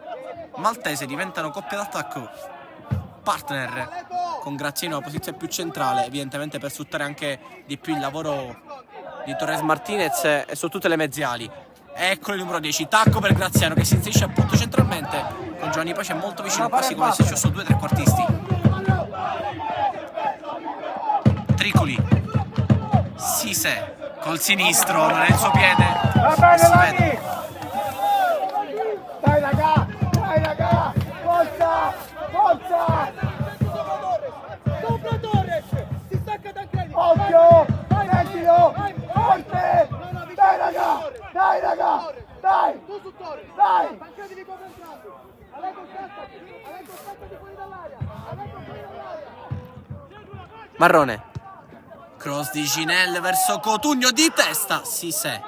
Maltese diventano coppia d'attacco, partner con Graziano in una posizione più centrale, evidentemente per sfruttare anche di più il lavoro di Torres Martinez e su tutte le mezze ali. Eccolo il numero 10, tacco per Graziano che si inserisce appunto centralmente con Giovanni Pace molto vicino, quasi come se ci fossero due trequartisti. Tricoli, Sise col sinistro, non è il suo piede, si vede. Dai raga, forza! Sopra Torres, si stacca dal credito. Occhio, mettilo, forte! Dai raga, dai! Tu su Torres, dai! Mancatevi concentrati. Alego scattati fuori dall'area. Marrone, cross di Ginelle verso Cotugno di testa, Sise.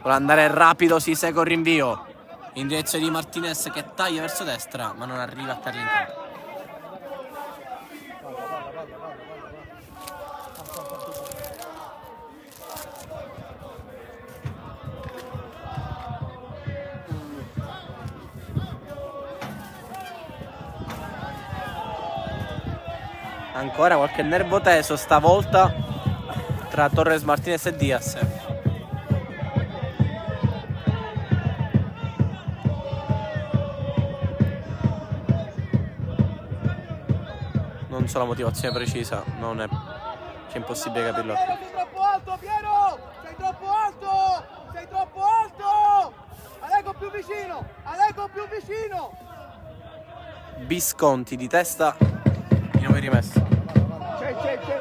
Vuole andare rapido Sise con rinvio in direzione di Martinez che taglia verso destra ma non arriva a terra in campo. Ancora qualche nervo teso stavolta tra Torres Martinez e Diaz. Non so la motivazione precisa, c'è impossibile capirlo. Piero, sei troppo alto, Piero! Sei troppo alto! Alego più vicino! Visconti di testa, di nuovo rimesso. C'è.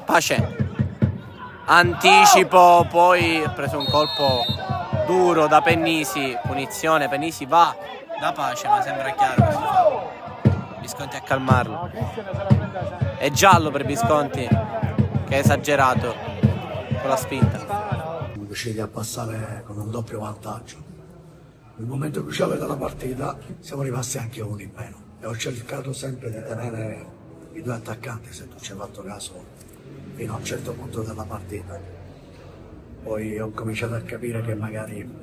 Pace, anticipo, poi ha preso un colpo duro da Pennisi, punizione, Pennisi va da Pace, ma sembra chiaro Visconti a calmarlo. È giallo per Visconti che è esagerato con la spinta. Siamo riusciti a passare con un doppio vantaggio. Nel momento cruciale della partita siamo rimasti anche uno in meno e ho cercato sempre di tenere i due attaccanti, se tu ci hai fatto caso, fino a un certo punto della partita. Poi ho cominciato a capire che magari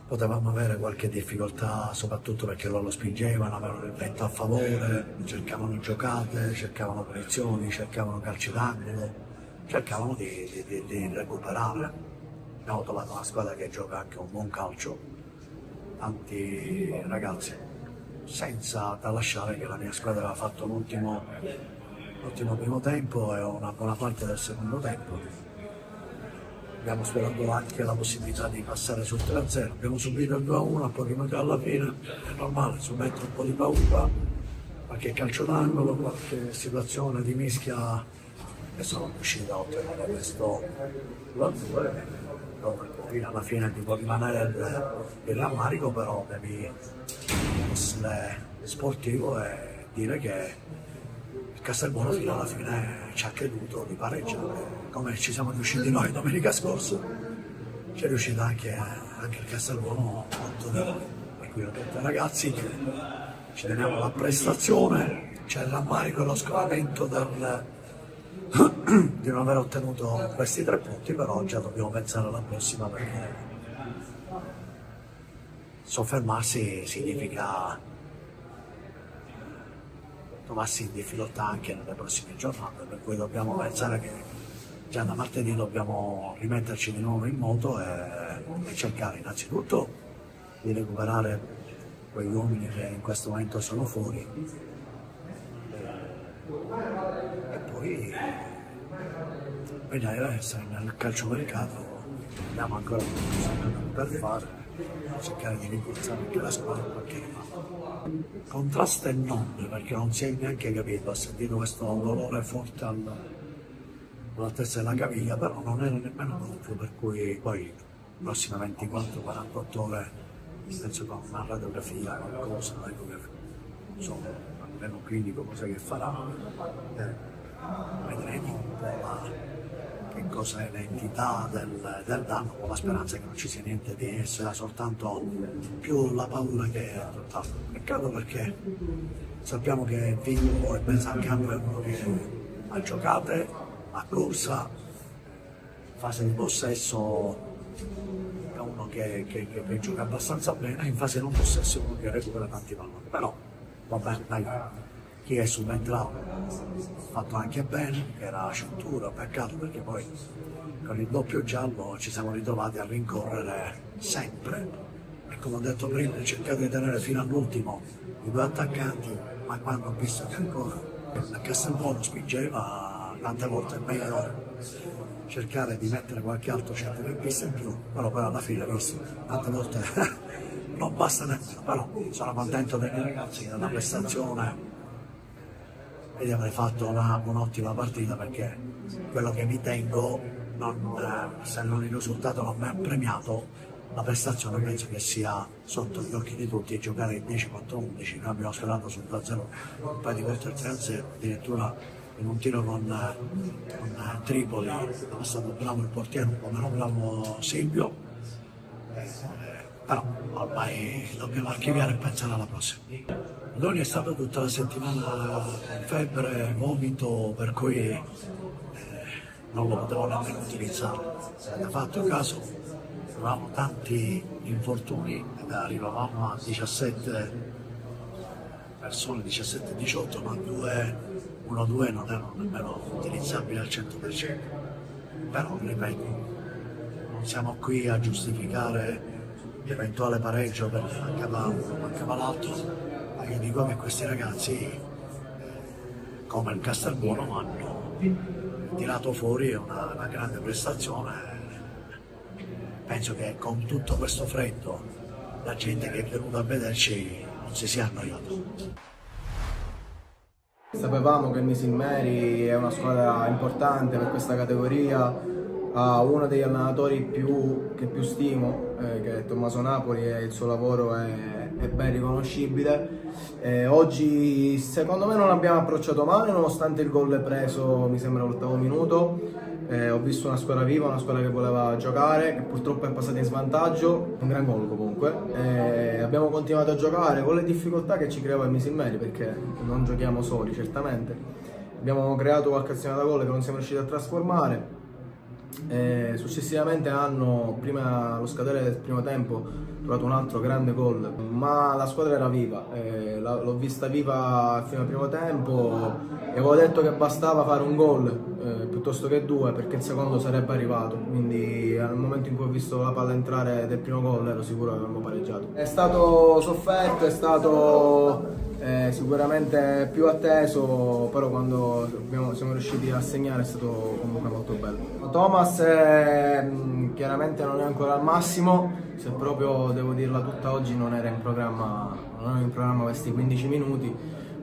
potevamo avere qualche difficoltà, soprattutto perché loro spingevano, avevano il vento a favore, cercavano giocate, cercavano punizioni, cercavano calci d'angolo, cercavano di recuperare. Abbiamo trovato una squadra che gioca anche un buon calcio, tanti ragazzi, senza tralasciare che la mia squadra aveva fatto l'ultimo primo tempo e una buona parte del secondo tempo. Abbiamo sperato anche la possibilità di passare sul 3-0, abbiamo subito il 2-1 a pochi minuti alla fine, è normale, submettere un po' di paura, qualche calcio d'angolo, qualche situazione di mischia e sono riuscito a ottenere questo 2-2, dove alla fine ti può rimanere il rammarico, però devi essere sportivo e dire che Castelbuono fino alla fine ci ha creduto di pareggiare, come ci siamo riusciti noi domenica scorsa, ci è riuscito anche il Castelbuono molto di noi. Per cui ho detto ai ragazzi che ci teniamo la prestazione, c'è il rammarico e lo scoramento di non aver ottenuto questi 3 punti, però già dobbiamo pensare alla prossima perché soffermarsi significa trovarsi in difficoltà anche nelle prossime giornate, per cui dobbiamo pensare che già da martedì dobbiamo rimetterci di nuovo in moto e cercare innanzitutto di recuperare quegli uomini che in questo momento sono fuori. E poi vedere se nel calciomercato abbiamo ancora per fare, cercare di rinforzare anche la squadra in qualche modo. Contrasto e non, perché non si è neanche capito, ho sentito questo dolore forte alla testa della caviglia, però non era nemmeno doppio, per cui poi le prossime 24-48 ore, nel senso con una radiografia, qualcosa, insomma, a livello clinico cosa che farà, vedremo un po' che cosa è l'entità del danno, con la speranza che non ci sia niente di essere, soltanto più la paura che è tutt'altro. Peccato perché sappiamo che è vivo e pensa al campo, è uno che ha giocate, a corsa, fase di possesso è uno che gioca abbastanza bene, in fase non possesso è uno che recupera tanti palloni, però va bene, dai, chi è subentrato ha fatto anche bene, che era cintura, peccato perché poi con il doppio giallo ci siamo ritrovati a rincorrere sempre e come ho detto prima ho cercato di tenere fino all'ultimo i due attaccanti, ma quando ho visto che ancora a Castelbuono spingeva, tante volte è meglio cercare di mettere qualche altro centrocampista in più, però poi alla fine visto, tante volte non basta nemmeno, però sono contento dei miei ragazzi della prestazione e di aver fatto un'ottima partita, perché quello che mi tengo, se non il risultato non mi ha premiato, la prestazione penso che sia sotto gli occhi di tutti, e giocare in 10 contro 11, noi abbiamo sfiorato sul 2-0, un paio di volte il 3-0, addirittura in un tiro con Tripoli, dove è stato bravo il portiere, un po' meno bravo Silvio, però ormai dobbiamo archiviare e pensare alla prossima. Doni è stato tutta la settimana con febbre, vomito, per cui non lo potevo nemmeno utilizzare. Se avete fatto caso, avevamo tanti infortuni, arrivavamo a 17 persone, 17-18, ma 1-2 non erano nemmeno utilizzabili al 100%. Però, ripeto, non siamo qui a giustificare l'eventuale pareggio perché mancava uno, mancava l'altro. Ma io dico che questi ragazzi, come il Castelbuono, hanno tirato fuori una grande prestazione. Penso che con tutto questo freddo la gente che è venuta a vederci non si sia annoiata. Sapevamo che il Misilmeri è una squadra importante per questa categoria, ha uno degli allenatori che più stimo, che è Tommaso Napoli, e il suo lavoro è ben riconoscibile. Oggi secondo me non abbiamo approcciato male, nonostante il gol preso mi sembra all'8° minuto. Ho visto una squadra viva, una squadra che voleva giocare, che purtroppo è passata in svantaggio, un gran gol comunque. Abbiamo continuato a giocare con le difficoltà che ci creava il Misilmeri, perché non giochiamo soli certamente. Abbiamo creato qualche azione da gol che non siamo riusciti a trasformare. Successivamente prima allo scadere del primo tempo, trovato un altro grande gol, ma la squadra era viva, l'ho vista viva fino al primo tempo e avevo detto che bastava fare un gol piuttosto che due, perché il secondo sarebbe arrivato, quindi al momento in cui ho visto la palla entrare del primo gol ero sicuro che avremmo pareggiato. È stato sofferto, è stato sicuramente più atteso, però quando siamo riusciti a segnare è stato comunque molto bello. Thomas chiaramente non è ancora al massimo, se proprio devo dirla tutta oggi non era in programma questi 15 minuti,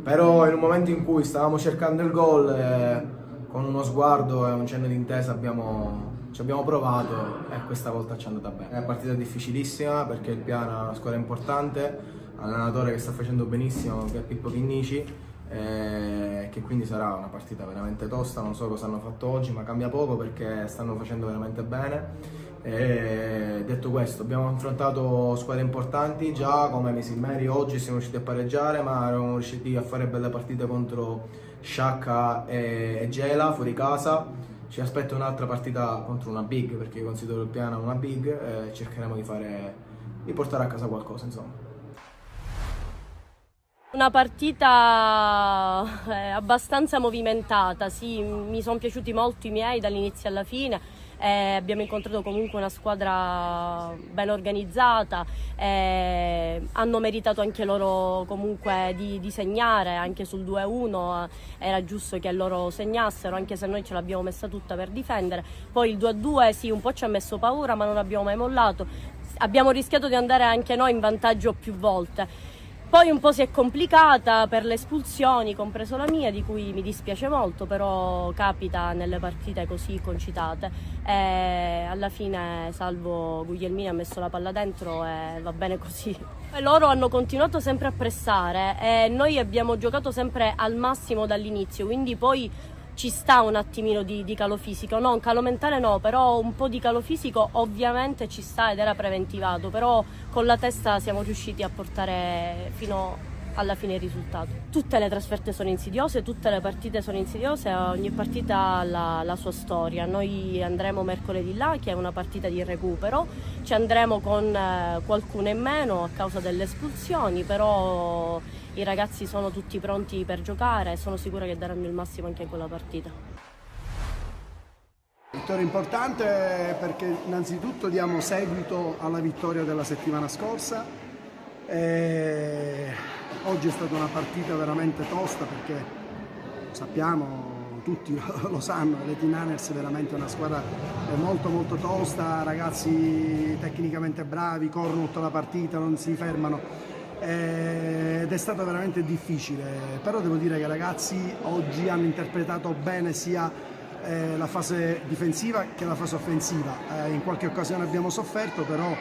però in un momento in cui stavamo cercando il gol, con uno sguardo e un cenno di intesa ci abbiamo provato e questa volta ci è andata bene. È una partita difficilissima perché il Piana è una squadra importante, allenatore che sta facendo benissimo, che è Pippo Chinnici, che quindi sarà una partita veramente tosta. Non so cosa hanno fatto oggi, ma cambia poco perché stanno facendo veramente bene. Detto questo, abbiamo affrontato squadre importanti già come Misilmeri. Oggi siamo riusciti a pareggiare, ma eravamo riusciti a fare belle partite contro Sciacca e Gela fuori casa. Ci aspetta un'altra partita contro una big, perché io considero il Piana una big, e cercheremo di portare a casa qualcosa, insomma. Una partita abbastanza movimentata, sì, mi sono piaciuti molto i miei dall'inizio alla fine. abbiamo incontrato comunque una squadra ben organizzata, hanno meritato anche loro comunque di segnare, anche sul 2-1 era giusto che loro segnassero, anche se noi ce l'abbiamo messa tutta per difendere. Poi il 2-2 sì, un po' ci ha messo paura, ma non abbiamo mai mollato, abbiamo rischiato di andare anche noi in vantaggio più volte. Poi un po' si è complicata per le espulsioni, compreso la mia, di cui mi dispiace molto, però capita nelle partite così concitate. E alla fine salvo Guglielmini ha messo la palla dentro e va bene così. E loro hanno continuato sempre a pressare e noi abbiamo giocato sempre al massimo dall'inizio, quindi poi ci sta un attimino di calo fisico, no, un calo mentale no, però un po' di calo fisico ovviamente ci sta ed era preventivato, però con la testa siamo riusciti a portare fino alla fine il risultato. Tutte le trasferte sono insidiose, tutte le partite sono insidiose, ogni partita ha la sua storia. Noi andremo mercoledì là, che è una partita di recupero, ci andremo con qualcuno in meno a causa delle espulsioni, però i ragazzi sono tutti pronti per giocare e sono sicura che daranno il massimo anche in quella partita. Vittoria importante perché innanzitutto diamo seguito alla vittoria della settimana scorsa. Oggi è stata una partita veramente tosta perché sappiamo, tutti lo sanno, le Teen-Hunters è veramente una squadra molto molto tosta, ragazzi tecnicamente bravi, corrono tutta la partita, non si fermano. Ed è stato veramente difficile, però devo dire che i ragazzi oggi hanno interpretato bene sia la fase difensiva che la fase offensiva. In qualche occasione abbiamo sofferto, però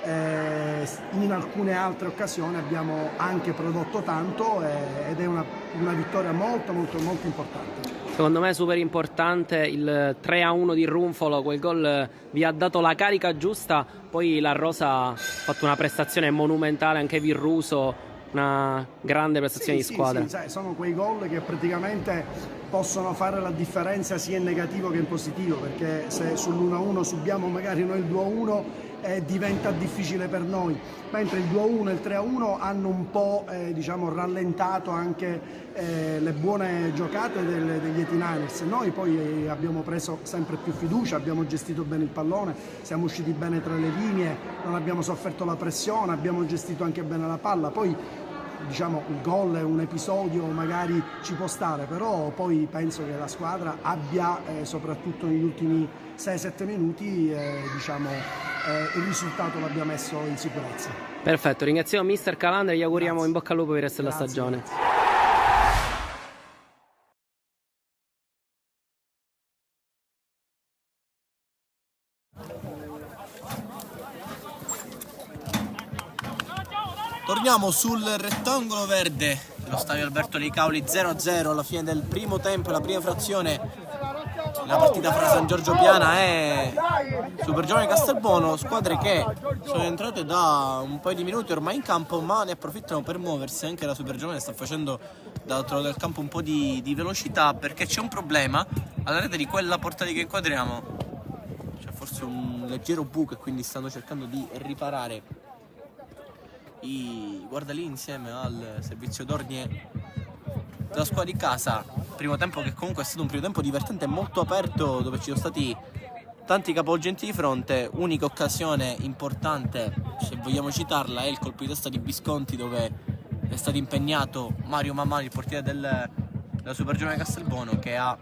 in alcune altre occasioni abbiamo anche prodotto tanto ed è una vittoria molto molto molto importante. Secondo me è super importante il 3-1 di Runfolo, quel gol vi ha dato la carica giusta, poi la Rosa ha fatto una prestazione monumentale, anche Virruso, una grande prestazione di squadra. Sì, sono quei gol che praticamente possono fare la differenza sia in negativo che in positivo, perché se sull'1-1 subiamo magari noi il 2-1 diventa difficile per noi, mentre il 2-1 e il 3-1 hanno un po' diciamo rallentato anche le buone giocate degli Teen-Hunters. Noi poi abbiamo preso sempre più fiducia, abbiamo gestito bene il pallone, siamo usciti bene tra le linee, non abbiamo sofferto la pressione, abbiamo gestito anche bene la palla. Poi diciamo il gol è un episodio, magari ci può stare, però poi penso che la squadra abbia soprattutto negli ultimi 6-7 minuti il risultato l'abbia messo in sicurezza. Perfetto, ringraziamo mister Calandra e gli auguriamo in bocca al lupo per il resto della stagione. Torniamo sul rettangolo verde dello stadio Alberto Licauli, 0-0 alla fine del primo tempo, la prima frazione. La partita fra San Giorgio Piana e Supergiovane Castelbuono, squadre che sono entrate da un paio di minuti ormai in campo, ma ne approfittano per muoversi. Anche la Supergiovane sta facendo dall'altro lato del campo un po' di velocità, perché c'è un problema alla rete di quella portata che inquadriamo. C'è forse un leggero buco e quindi stanno cercando di riparare i guardalini insieme al servizio d'ordine della squadra di casa. Primo tempo che comunque è stato un primo tempo divertente e molto aperto, dove ci sono stati tanti capovolgimenti di fronte. Unica occasione importante, se vogliamo citarla, è il colpo di testa di Visconti, dove è stato impegnato Mario Mamani, il portiere della Supergiovane Castelbuono, che ha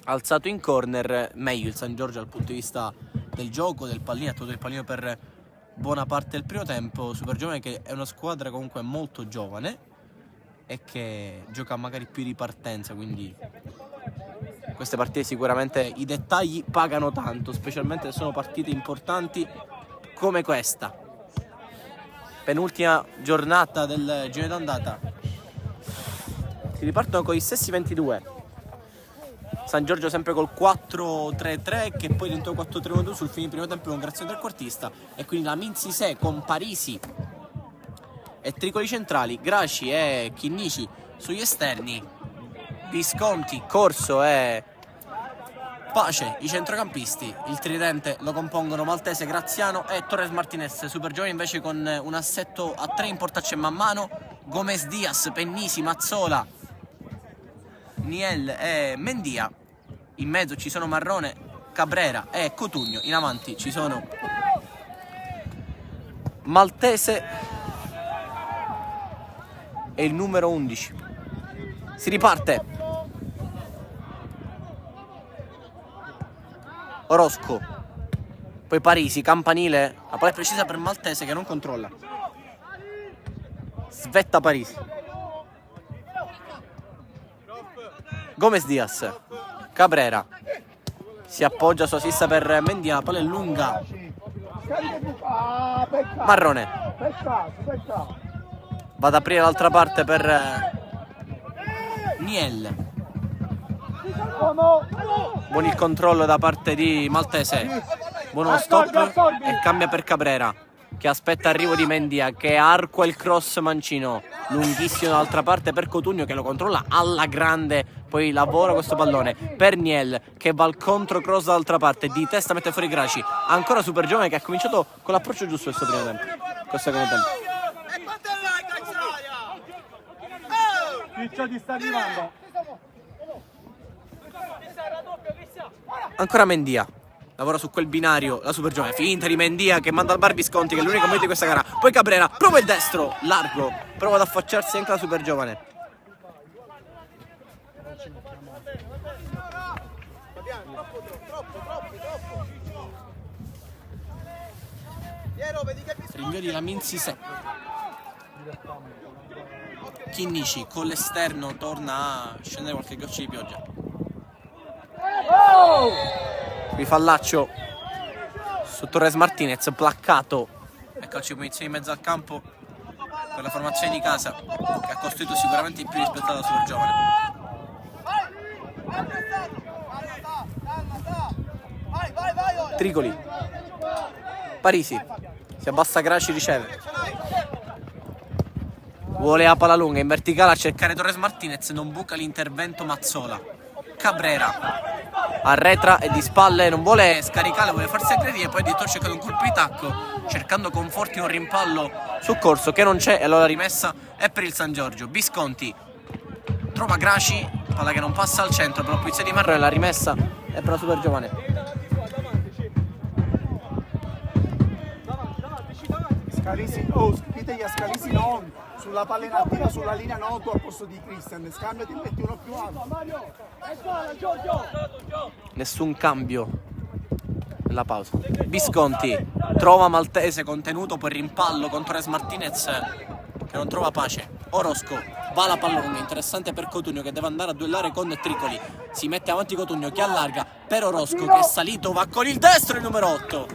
alzato in corner meglio il San Giorgio dal punto di vista del gioco, del pallino, ha tenuto il pallino per buona parte del primo tempo. Supergiovane che è una squadra comunque molto giovane e che gioca magari più di partenza, quindi queste partite sicuramente i dettagli pagano tanto, specialmente se sono partite importanti come questa. Penultima giornata del girone d'andata, si ripartono con gli stessi 22. San Giorgio sempre col 4-3-3 che poi diventò 4-3-1-2 sul fine primo tempo con Grazia trequartista, e quindi la Minzisè con Parisi e tricoli centrali, Graci e Chinnici sugli esterni, Visconti, Corso e Pace i centrocampisti. Il tridente lo compongono Maltese, Graziano e Torres Martinez. Supergiovani invece con un assetto a 3 in portaccia man mano, Gomez Diaz, Pennisi, Mazzola, Niel e Mendia. In mezzo ci sono Marrone Cabrera e Cotugno. In avanti ci sono Maltese e il numero 11. Si riparte. Orosco, poi Parisi, campanile, la palla è precisa per Maltese che non controlla. Svetta Parisi. Gomez Diaz, Cabrera si appoggia su assista per Mendia, la palla è lunga. Marrone va ad aprire l'altra parte per Niel. Buon il controllo da parte di Maltese. Buono lo stop e cambia per Cabrera, che aspetta arrivo di Mendia, che arqua il cross mancino lunghissimo dall'altra parte per Cotugno, che lo controlla alla grande. Poi lavora questo pallone per Niel, che va al contro cross dall'altra parte, di testa mette fuori Graci. Ancora super giovane, che ha cominciato con l'approccio giusto questo primo tempo, questo secondo tempo. Ti sta arrivando. Ancora Mendia, lavora su quel binario, la super giovane, finta di Mendia che manda al bar Visconti, che è l'unico momento di questa gara. Poi Cabrera, prova il destro, largo, prova ad affacciarsi anche la super giovane. Rinvio di Laminzi Se. Chinnici con l'esterno torna a scendere qualche goccia di pioggia. Rifallaccio su Torres Martinez, placcato e calcio di punizione in mezzo al campo per la formazione di casa, che ha costruito sicuramente il più rispettato super giovane. Tricoli, Parisi, si abbassa Graci, riceve, vuole a palla lunga in verticale a cercare Torres Martinez, non buca l'intervento Mazzola. Cabrera arretra e di spalle, non vuole scaricare, vuole farsi aggredire, poi addirittura cerca un colpo di tacco, cercando conforti un rimpallo su Corso che non c'è, e allora rimessa è per il San Giorgio. Visconti trova Graci, palla che non passa al centro per l'opposizione di Marrone, la rimessa è per la super giovane. Scalisi, oh, ditegli a Scalisi non, sulla palla inattiva, sulla linea no, tu al posto di Christian, scambiati e metti uno più alto. Nessun cambio nella pausa. Visconti trova Maltese contenuto, poi rimpallo con Torres Martinez che non trova pace. Orosco va la palla lunga, interessante per Cotugno che deve andare a duellare con Tricoli. Si mette avanti Cotugno che allarga per Orosco che è salito, va con il destro il numero 8.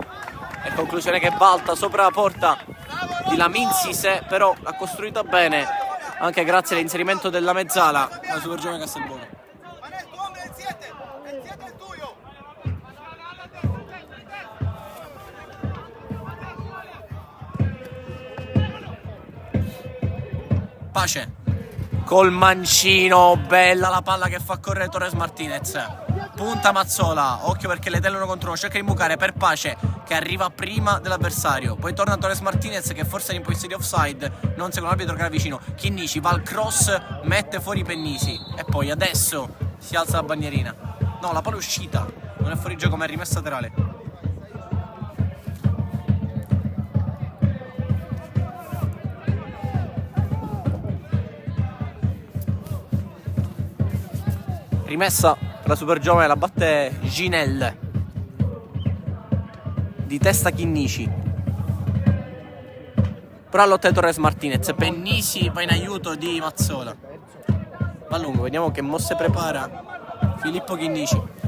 E conclusione che balta sopra la porta di Laminzi Se, però l'ha costruita bene anche grazie all'inserimento della mezzala la super giovane Castelbuono. Pace col mancino, bella la palla che fa correre Torres Martinez, punta Mazzola, occhio perché le tengono contro, cerca di mucare per Pace che arriva prima dell'avversario, poi torna Torres Martinez che forse è in posizione di offside, non secondo l'arbitro che era vicino. Chinnici va al cross, mette fuori Pennisi e poi adesso si alza la bandierina, no, la palla è uscita, non è fuori gioco ma è rimessa laterale. Rimessa per la super giovane, la batte Ginel, di testa Chinnici, però lotta Torres Martinez, Pennisi va in aiuto di Mazzola, va lungo, vediamo che mosse prepara Filippo Chinnici.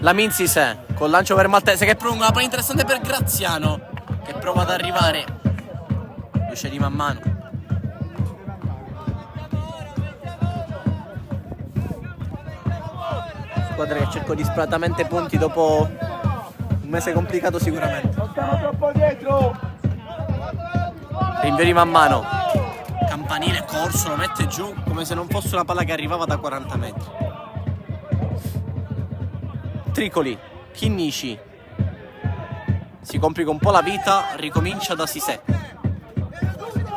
Laminzi Se col lancio per Maltese che prolunga, la palla interessante per Graziano che prova ad arrivare, luce di man mano. Squadra che cercò disperatamente punti dopo un mese complicato sicuramente. Non stiamo troppo dietro. Rinvio di man mano, campanile, Corso lo mette giù come se non fosse una palla che arrivava da 40 metri. Tricoli. Chinnici si complica un po' la vita, ricomincia da Sisè.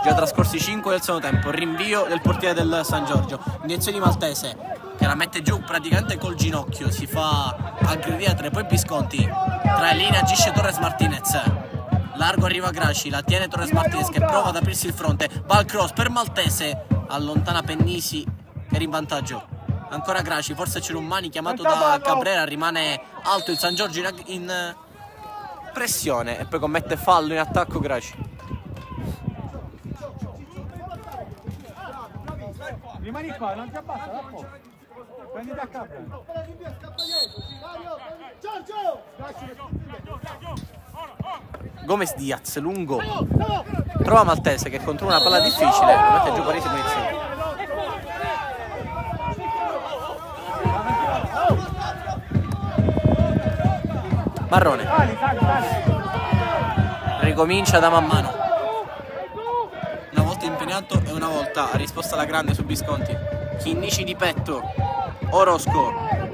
Già trascorsi 5 del secondo tempo, rinvio del portiere del San Giorgio, iniezione di Maltese che la mette giù praticamente col ginocchio, si fa aggredire, poi Visconti, tra le linee agisce Torres Martinez, largo arriva Graci, la tiene Torres Martinez che prova ad aprirsi il fronte, va al cross per Maltese, allontana Pennisi che era in vantaggio, ancora Graci, forse c'è un mani chiamato da Cabrera, rimane alto il San Giorgio in pressione e poi commette fallo in attacco Graci. Rimani qua, non ti abbassa, da poco. Prendi da capo. Gomez Diaz, lungo, trova Maltese che controlla una palla difficile, lo mette giù Parisi munizioni. Marrone ricomincia da man mano, una volta impegnato e una volta ha risposta alla grande su Visconti. Chinnici di petto, Orozco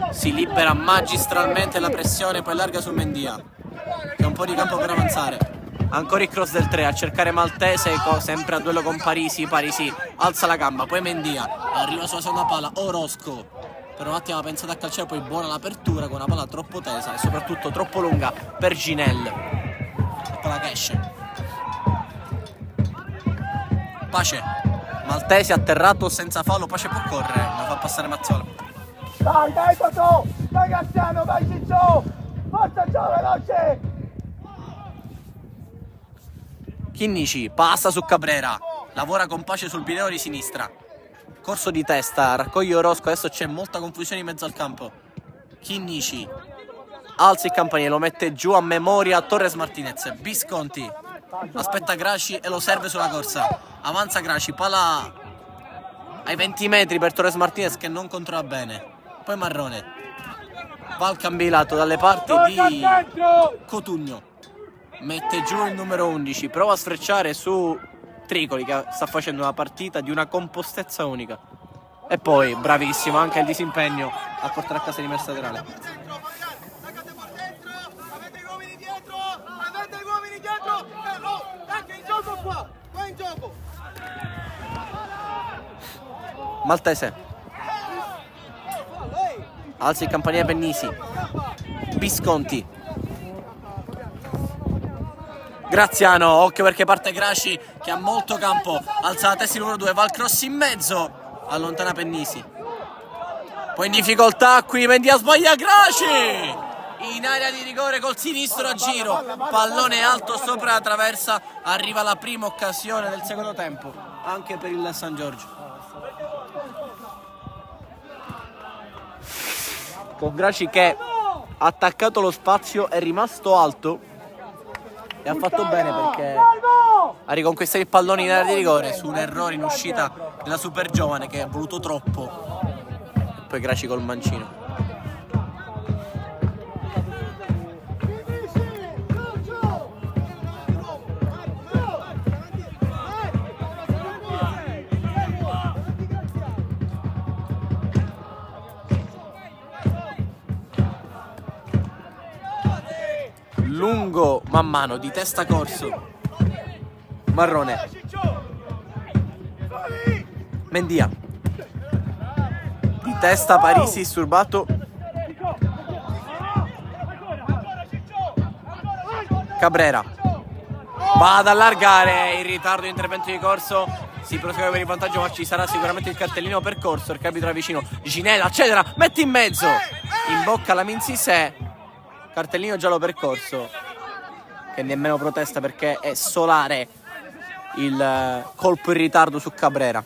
si libera magistralmente la pressione, poi larga su Mendia che ha un po' di campo per avanzare, ancora il cross del 3 a cercare Maltese, sempre a duello con Parisi, Parisi alza la gamba, poi Mendia arriva sulla seconda palla, Orozco per un attimo ha pensato a calciare, poi buona l'apertura con una palla troppo tesa e soprattutto troppo lunga per Ginel, ecco la che esce. Pace, Maltese atterrato senza fallo, Pace può correre, ma fa passare Mazzola. Dai Totò, dai Graziano, vai Ciccio, forza Gio, veloce. Chinnici passa su Cabrera, lavora con Pace sul piede di sinistra, corso di testa, raccoglie Orozco, adesso c'è molta confusione in mezzo al campo. Chinnici alza il campanile, lo mette giù a memoria Torres Martinez, Visconti aspetta Graci e lo serve sulla corsa, avanza Graci, palla ai 20 metri per Torres Martinez che non controlla bene, poi Marrone va al cambilato dalle parti di Cotugno, mette giù il numero 11, prova a sfrecciare su Tricoli che sta facendo una partita di una compostezza unica, e poi bravissimo anche il disimpegno a portare a casa di messa laterale. Maltese alza il campanile Pennisi, Visconti, Graziano, occhio perché parte Graci che ha molto campo, alza la testa il numero 2, va al cross in mezzo, allontana Pennisi, poi in difficoltà qui Mendia sbaglia Graci in area di rigore col sinistro a giro, pallone alto sopra la traversa, arriva la prima occasione del secondo tempo anche per il San Giorgio, con Graci che ha attaccato lo spazio, è rimasto alto e ha fatto bene perché ha riconquistato il pallone in area di rigore su un errore in uscita della super giovane che ha voluto troppo, e poi Graci col mancino. Lungo man mano di testa corso, Marrone, Mendia di testa Parisi disturbato, Cabrera va ad allargare, in ritardo di intervento di corso, si prosegue per il vantaggio ma ci sarà sicuramente il cartellino per corso, il arbitro è vicino, Ginella accelera, mette in mezzo, in bocca la Minzisè, cartellino giallo per corso che nemmeno protesta perché è solare il colpo in ritardo su Cabrera.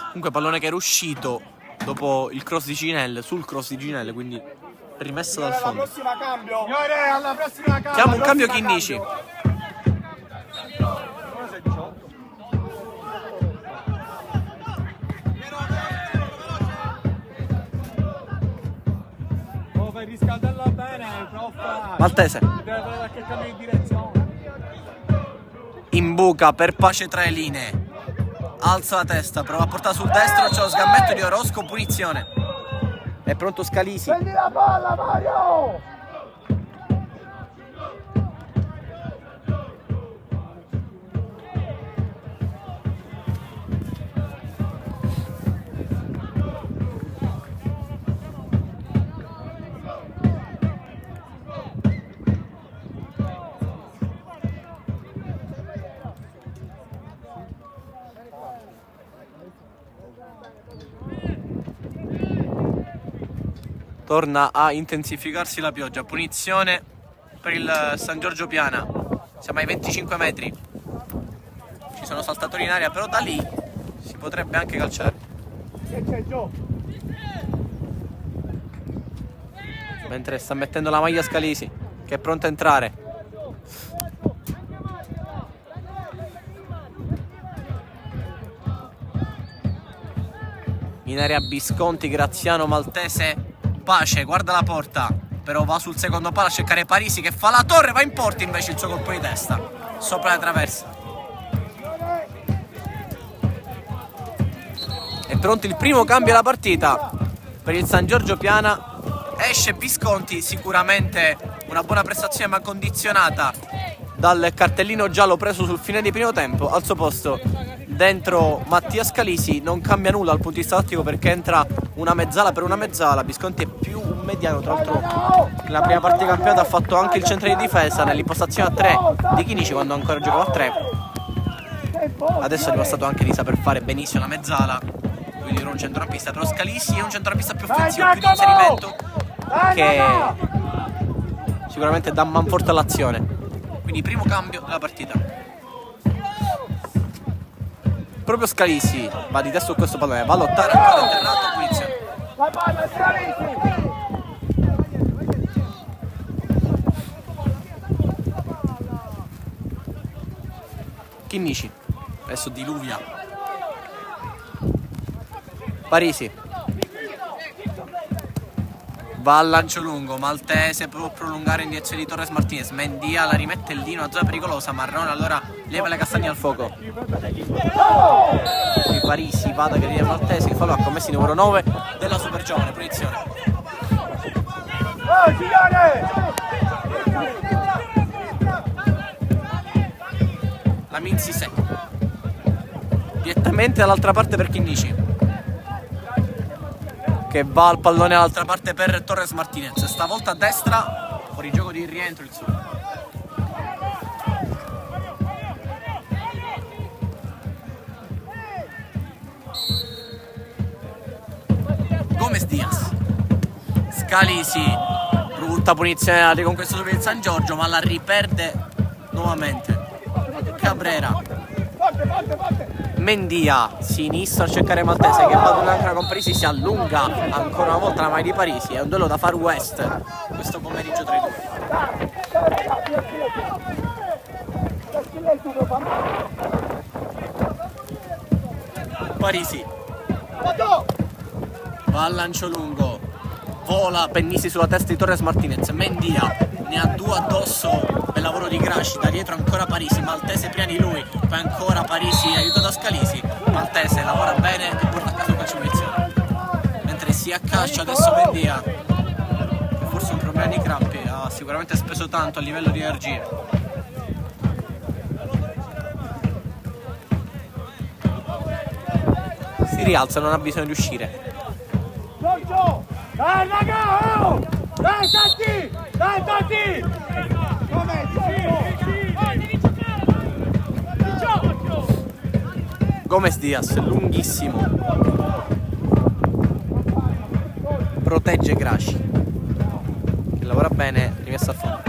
Comunque pallone che era uscito dopo il cross di Ginelle, sul cross di Ginelle, quindi rimesso dal fondo. Alla prossima cambio. Chiamo un cambio Chinnici. Riscaldarla bene, prof. Maltese Deve cambio di direzione. imbuca per Pace tra le linee, alza la testa, prova a portare sul destro, c'è lo sgambetto di Orozco, punizione. È pronto Scalisi. Prendi la palla, Mario! Torna a intensificarsi la pioggia, punizione per il San Giorgio Piana, siamo ai 25 metri, ci sono saltatori in aria, però da lì si potrebbe anche calciare. Mentre sta mettendo la maglia Scalisi, che è pronto a entrare. In area Visconti, Graziano, Maltese, Pace, guarda la porta, però va sul secondo palo a cercare Parisi che fa la torre, va in porta invece il suo colpo di testa, sopra la traversa. È pronto il primo cambio della partita per il San Giorgio Piana, esce Visconti, sicuramente una buona prestazione ma condizionata dal cartellino giallo preso sul fine di primo tempo. Al suo posto dentro Mattia Scalisi, non cambia nulla dal punto di vista tattico perché entra una mezzala per una mezzala. Visconti è più un mediano, tra l'altro nella prima partita di campionato ha fatto anche il centro di difesa nell'impostazione a 3 di Chinici quando ancora giocava a 3. Adesso è dimostrato anche di saper fare benissimo la mezzala, quindi era un centrocampista, però Scalisi è un centrocampista più offensivo, più di inserimento, che sicuramente dà manforte all'azione. Quindi primo cambio della partita. Proprio Scalisi va di testa su questo pallone, va a lottare, ancora interrato, punizione. La palla, Scalisi! Chinnici, adesso diluvia. Parisi va al lancio lungo, Maltese può prolungare in direzione di Torres Martinez, Mendia la rimette lì in una zona pericolosa, Marrone allora leva le castagne al fuoco. Qui Parisi va da Gradina Maltese, il fallo ha commesso il numero 9 della super giovane, punizione. La Minzi secco direttamente dall'altra parte per Chinnici, che va al pallone dall'altra parte per Torres Martinez, stavolta a destra, fuori gioco di rientro il suo. Gomez Diaz, Scalisi, brutta punizione alla riconquista per il San Giorgio, ma la riperde nuovamente Cabrera. Mendia, sinistro a cercare Maltese che va ancora con Parisi, si allunga ancora una volta la maglia di Parisi. È un duello da Far West questo pomeriggio tra i due. Parisi va al lancio lungo, vola Pennisi sulla testa di Torres Martinez, Mendia ne ha due addosso per lavoro di Grasci, da dietro ancora Parisi, Maltese prima di lui, poi ancora Parisi aiutato da Scalisi, Maltese lavora bene e porta a casa il calcio di punizione, mentre si accascia adesso Mendia, forse un problema di crampi, ha sicuramente speso tanto a livello di energie. Si rialza, non ha bisogno di uscire. Giorgio! Dai raga! Oh! Dai Tatti! Dai Tatti! Come? Gomez Diaz, lunghissimo, protegge Grasci, che lavora bene, rimessa al fondo.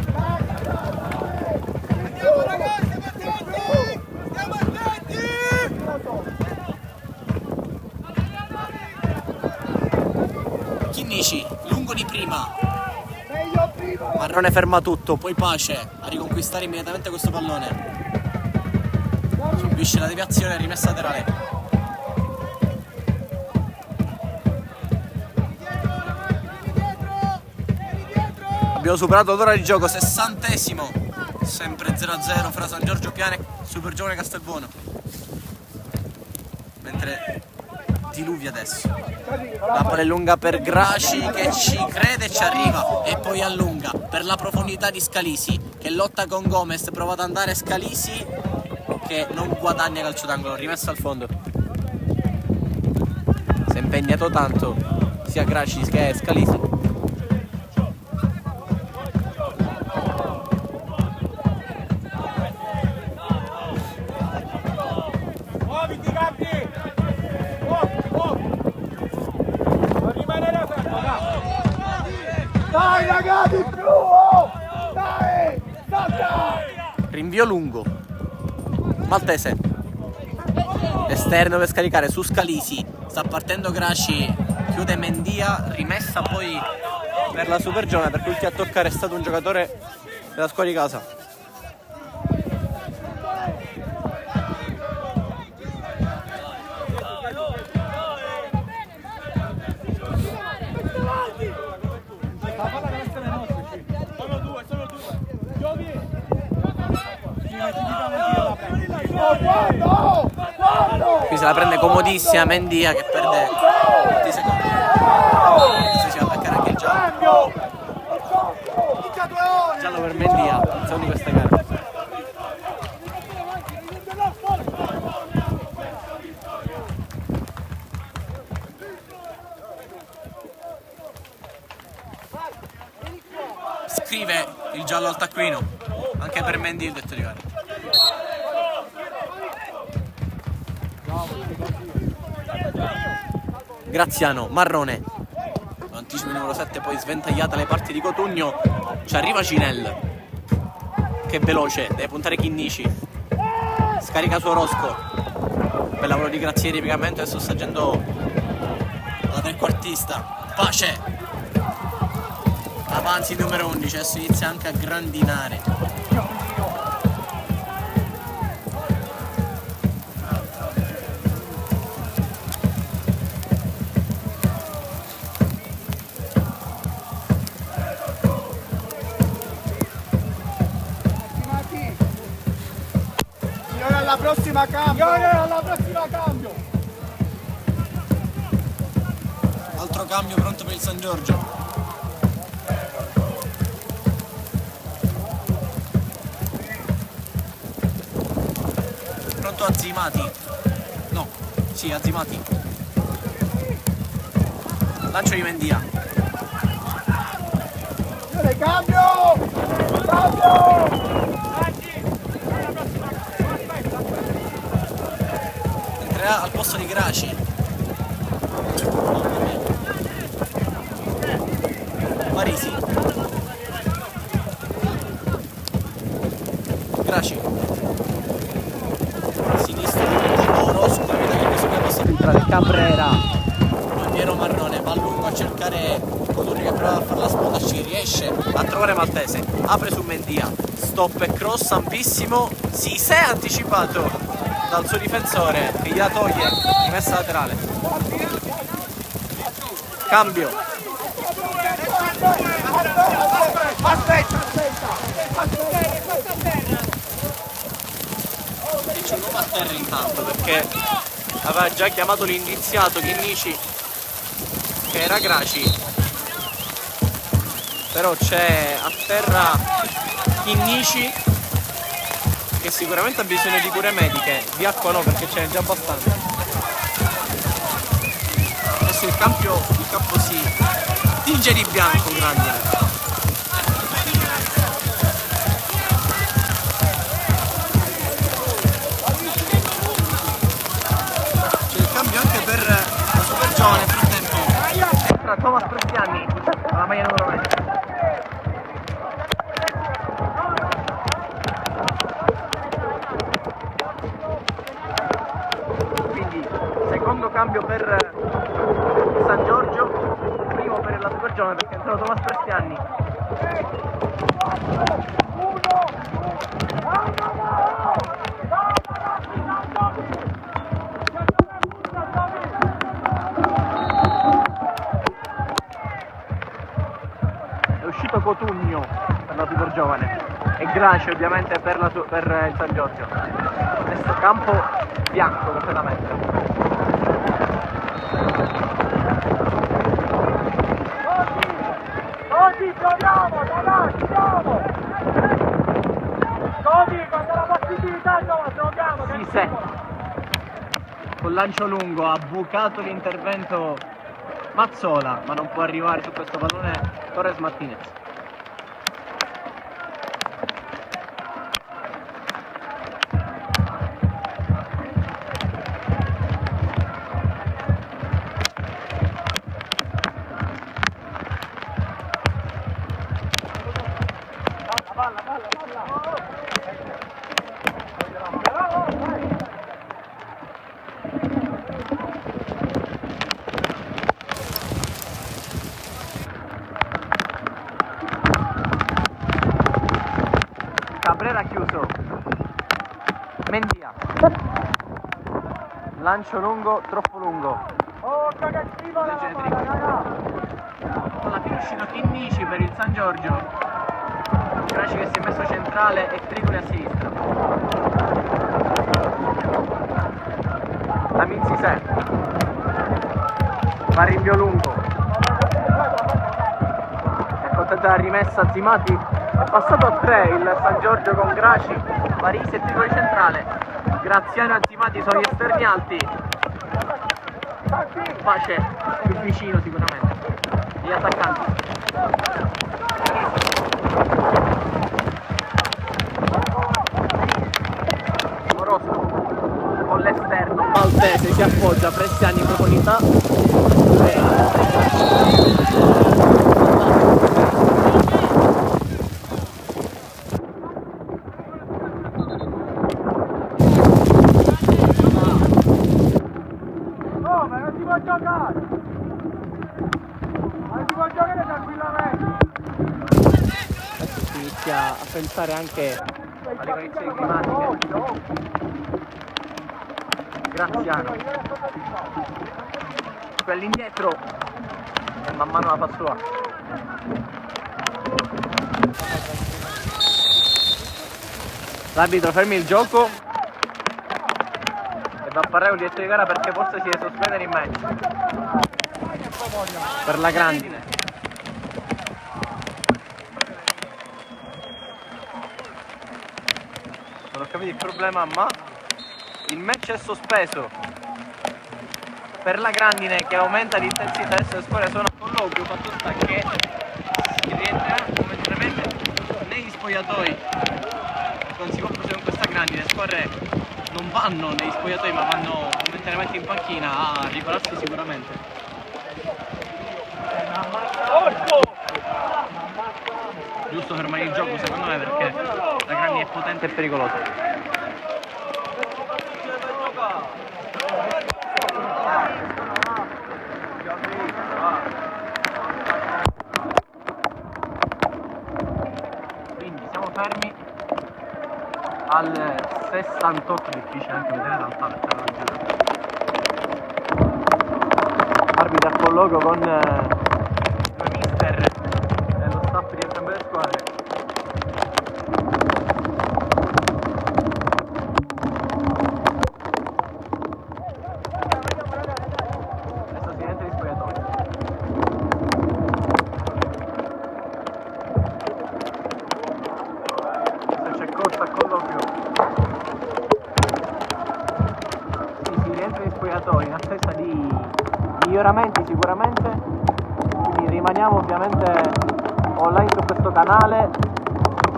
Andiamo ragazzi, andiamo attenti! Chinnici, lungo di prima, Meglio prima! Marrone ferma tutto, poi Pace a riconquistare immediatamente questo pallone. Subisce la deviazione e rimessa laterale. Abbiamo superato l'ora di gioco, 60esimo, sempre 0-0 fra San Giorgio Piana e Super Giovane Castelbuono. mentre diluvia adesso. La palla è lunga per Graci che ci crede e ci arriva, e poi allunga per la profondità di Scalisi che lotta con Gomez, prova ad andare Scalisi che non guadagna calcio d'angolo, rimesso al fondo. Si è impegnato tanto sia Graci che Scalisi. Dai ragazzi, più! Oh! Dai! Salta! Rinvio lungo. Maltese. Esterno per scaricare su Scalisi. Sta partendo Graci. Chiude Mendia. Rimessa poi per la Supergione, per cui a toccare è stato un giocatore della squadra di casa. Qui se la prende comodissima Mendia che perde molti secondi. Si va a beccare anche il giallo. Giallo per Mendia, secondo di questa gara. Scrive il giallo al taccuino anche per Mendy il detto di gara. Graziano, Marrone, anticipo numero 7, poi sventagliata le parti di Cotugno. Ci arriva Cinel che è veloce, deve puntare Chinnici, scarica su Orosco. Per lavoro di Grazieri di piegamento, adesso sta agendo la trequartista. Pace avanzi numero 11, adesso inizia anche a grandinare. Signore, alla prossima cambio! Signore, alla prossima cambio! Altro cambio pronto per il San Giorgio. Pronto Azzimati. No, sì, Azzimati. Lancio di Mendia. Signore, cambio! Cambio! Entrerà al posto di Graci. Marisi. Graci. Sinistro Orosco, che bisogna possa entrare Cabrera. Piero Marrone va a lungo a cercare Cotugno che prova a fare la sponda, ci riesce a trovare Maltese, apre su Mendia, stop e cross ampissimo, si è anticipato dal suo difensore che gliela toglie, rimessa laterale. Cambio. Aspetta! E c'è un uomo a terra intanto perché aveva già chiamato l'indiziato Chinnici che era Graci, però c'è a terra Chinnici che sicuramente ha bisogno di cure mediche, di acqua no perché ce n'è già abbastanza. Adesso il campo si tinge di bianco, grande. Anche per la Supergione nel frattempo entra Thomas Prestiani alla maglia numero 20. Quindi secondo cambio per San Giorgio, primo per la Supergione perché è entrato Thomas Prestiani. Cotugno per la Supergiovane e Graci ovviamente per il San Giorgio. Adesso campo bianco completamente. Così giochiamo, ragazzi, andiamo! Così, quando la possibilità giochiamo! Sisse con lancio lungo ha bucato l'intervento Mazzola, ma non può arrivare su questo pallone Torres Martinez. Cabrera chiuso. Mendia. Lancio lungo, troppo lungo. Oh, cagativa la palla, raga! Alla fine è uscito Chinnici per il San Giorgio. Graci che si è messo centrale e Tricoli a sinistra. La Minzisè. Va rinvio lungo. Ecco la rimessa Zimati. È passato a 3 il San Giorgio con Graci, Parisi e Tricoli centrale. Graziano e Zimati sono gli esterni alti. Pace più vicino sicuramente. Gli attaccanti. Orozco con l'esterno. Maltese si appoggia, Bresciani in profondità. No, ma non si può giocare! Non si può giocare tranquillamente! Adesso si inizia a pensare anche alle condizioni climatiche. Graziano. Quell'indietro e man mano la fa sua. L'arbitro fermi il gioco e va a parlare con il direttore di gara perché forse si deve sospendere il match per la grandine. Non ho capito il problema, ma il match è sospeso per la grandine che aumenta l'intensità. Adesso le squadre sono a colloquio, fatto sta che si rientrerà momentaneamente negli spogliatoi. Non si può procedere con questa grandine, le squadre non vanno negli spogliatoi ma vanno momentaneamente in panchina a ripararsi sicuramente. Giusto fermare il gioco secondo me perché la grandine è potente e pericolosa. Quindi siamo fermi al 68, difficile anche vedere in realtà perché non giro. Arbitro a colloquio con due mister e lo staff di entrambe le squadre. Adesso si entra in spogliatoio. Adesso c'è corsa a colloquio. Si rientra in spogliatoio in attesa di miglioramenti sicuramente, quindi rimaniamo ovviamente online su questo canale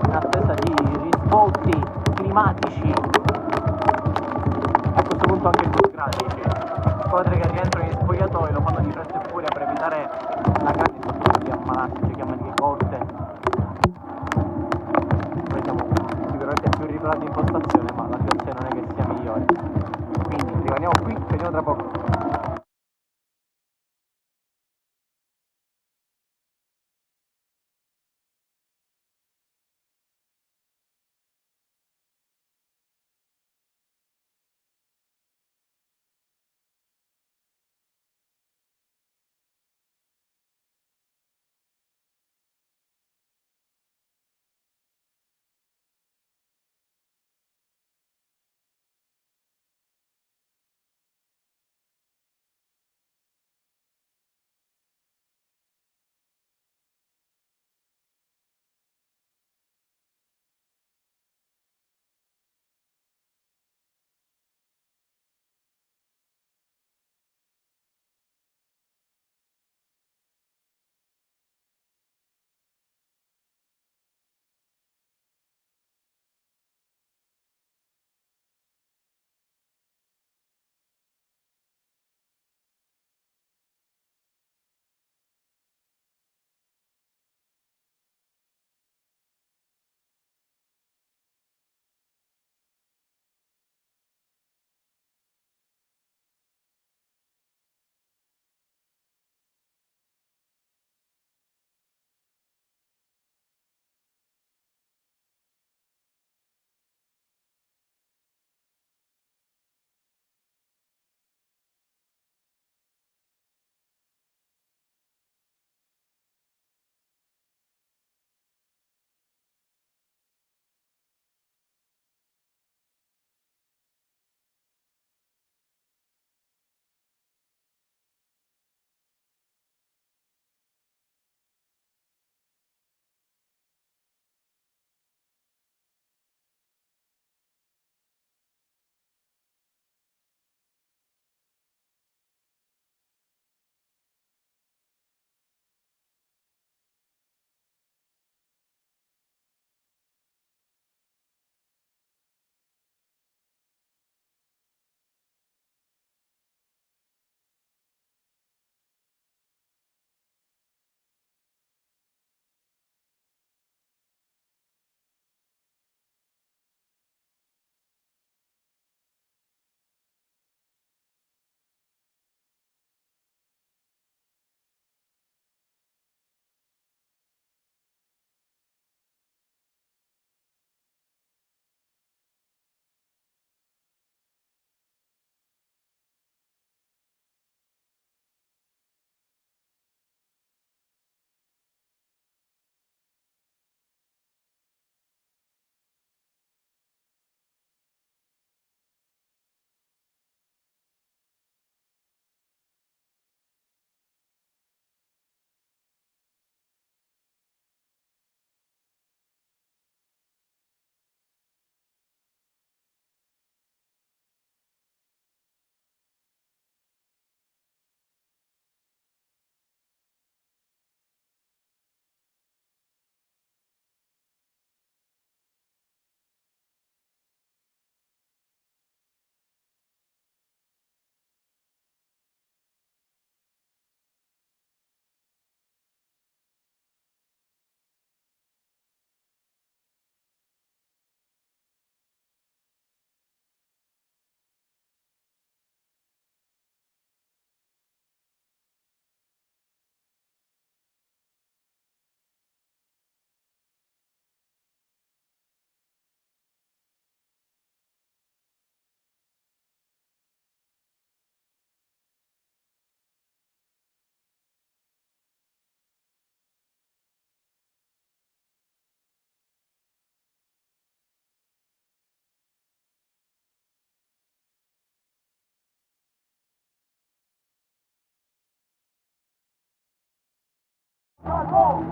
in attesa di risvolti climatici, a questo punto anche burocratici. Squadre che rientrano in spogliatoio lo fanno di fretta e furia per evitare la grande soprattutto di ammalarsi, cioè chiamate corte. Noi siamo sicuramente più riparati in postazione ma la situazione non è che sia migliore, quindi rimaniamo qui, vediamo tra poco.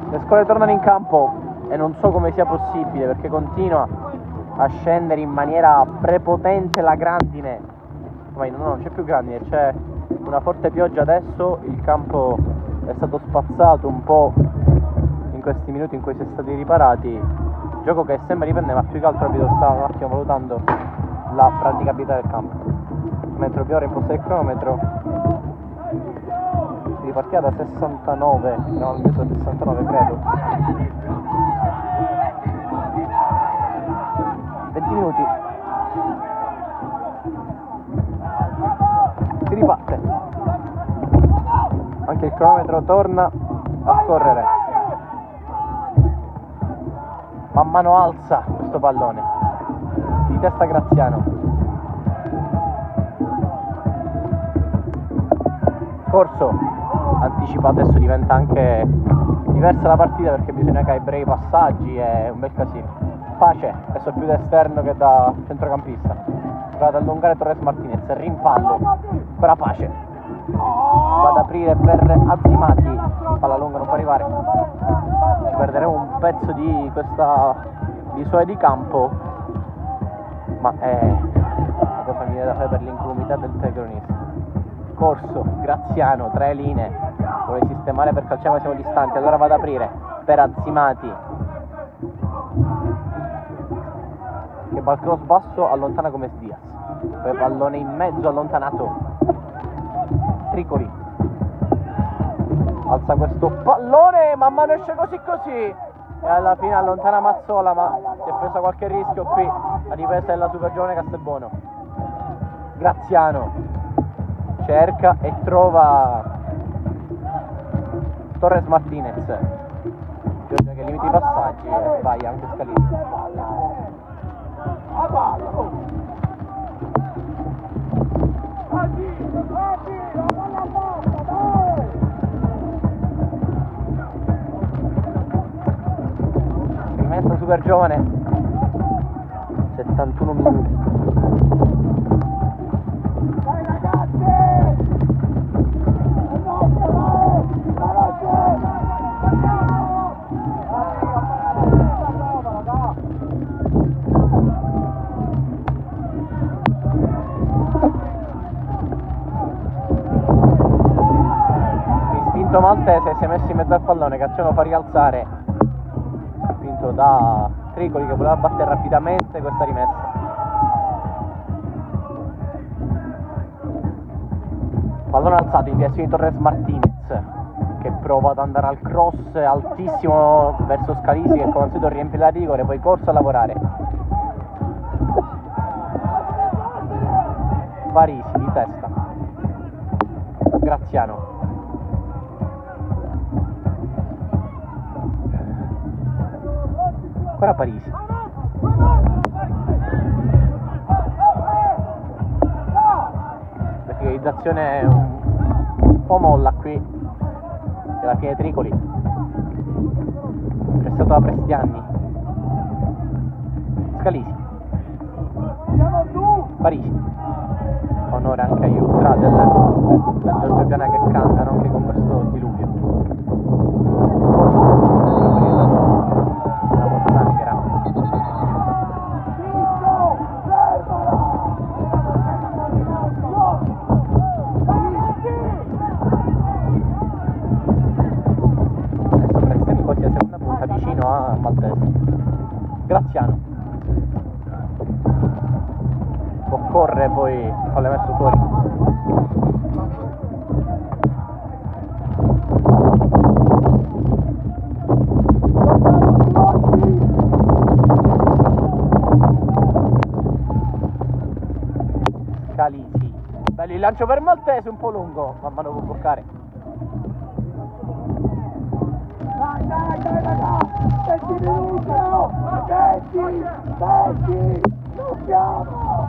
Le squadre tornano in campo e non so come sia possibile perché continua a scendere in maniera prepotente la grandine. Ma no, non c'è più grandine, c'è una forte pioggia adesso, il campo è stato spazzato un po' in questi minuti in cui si è stati riparati, gioco che sembra riprendere, ma più che altro stavo un attimo valutando la praticabilità del campo. Mentre più ora imposta il cronometro, si ripartiva da 69, no, al minuto 69 credo. 20 minuti. Si riparte. Anche il cronometro torna a scorrere. Man mano alza questo pallone. Di testa Graziano. Corso. Anticipa, adesso diventa anche diversa la partita perché bisogna che ai brevi passaggi, è un bel casino. Pace, adesso più da esterno che da centrocampista. Va ad allungare Torres Martinez, rimpallo, ancora Pace. Va ad aprire per Azzimati, palla lunga non può arrivare. Ci perderemo un pezzo di questa visuale di campo, ma è una cosa che mi viene da fare per l'incolumità del telecronista. Corso, Graziano, 3 linee, vuole sistemare per calciare ma siamo distanti, allora va ad aprire per Azzimati, che va al cross basso, allontana come Diaz, poi pallone in mezzo allontanato, Tricoli alza questo pallone, man mano esce così e alla fine allontana Mazzola, ma si è presa qualche rischio qui, la ripresa della super giovane Castelbuono. Graziano cerca e trova Torres Martinez, Giorgia che limita i passaggi e sbaglia anche Scalini. Rimessa super giovane, 71 minuti. Maltese si è messo in mezzo al pallone, Cacciano fa rialzare, spinto da Tricoli che voleva battere rapidamente questa rimessa. Pallone alzato in direzione di Torres Martinez che prova ad andare al cross altissimo verso Scalisi che come al solito riempie la rigore, poi corso a lavorare. Parisi di testa, Graziano. Ancora Parisi. La finalizzazione è un po' molla qui. E alla fine Tricoli. Prestato da Prestianni. Scalisi. Parisi. Onore anche agli ultra del Giorgio Piana che cantano anche con questo diluvio. Graziano corre, poi l'ha messo fuori. Scalisi, bello il lancio per Maltese, un po' lungo, man mano può bloccare. Dai raga, 20 minuti, 20, non siamo!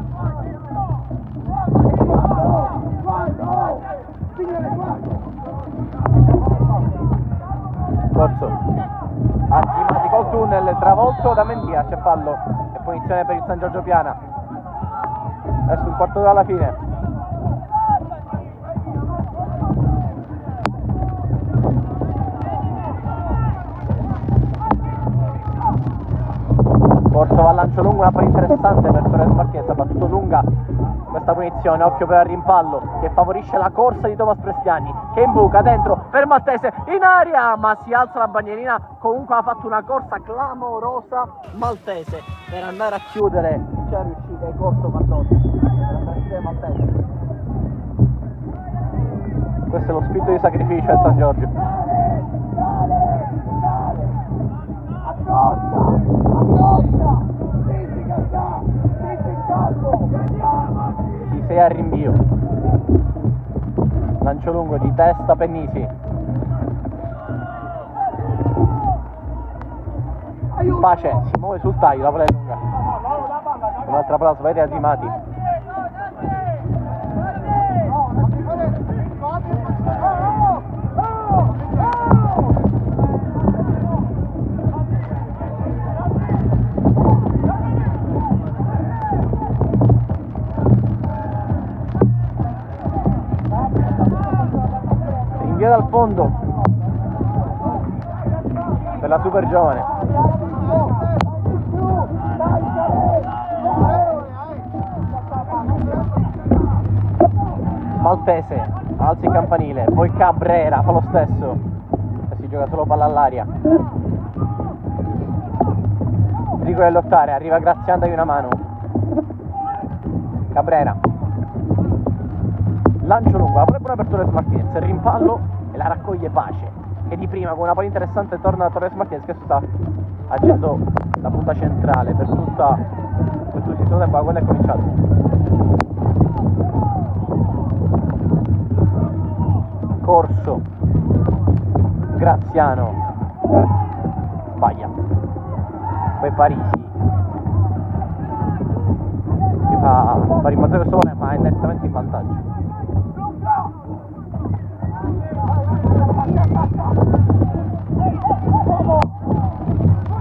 Guarda, signore, guarda! Corso, Azzimati col tunnel, travolto da Mendia, c'è fallo e punizione per il San Giorgio Piana. Adesso un quarto d'ora alla fine. trova a lancio lungo una palla interessante per Torres Martinez, ha battuto lunga questa punizione, occhio per il rimpallo che favorisce la corsa di Thomas Prestiani, che imbuca dentro per Maltese in aria, ma si alza la bandierina. Comunque ha fatto una corsa clamorosa Maltese per andare a chiudere, c'è riuscito, è corso pardon, per andare a chiudere Maltese. Questo è lo spirito di sacrificio del San Giorgio. Di 6 al rinvio, lancio lungo di testa Pennisi, Pace si muove sul taglio, la palla è lunga, un'altra palla sbagliata di Azimati. Rinvia dal fondo per la super giovane. Maltese alza il campanile, poi Cabrera fa lo stesso e si gioca solo palla all'aria. Rigo a lottare, arriva Graziano, dai una mano. Cabrera, lancio lungo, la palla buona per Torres Martinez, rimpallo e la raccoglie Pace, che di prima con una palla interessante torna da Torres Martinez, che sta agendo la punta centrale per tutto il secondo tempo, quella è cominciato. Corso, Graziano, sbaglia, poi Parisi si fa rimbalzare questo pallone, ma è nettamente in vantaggio.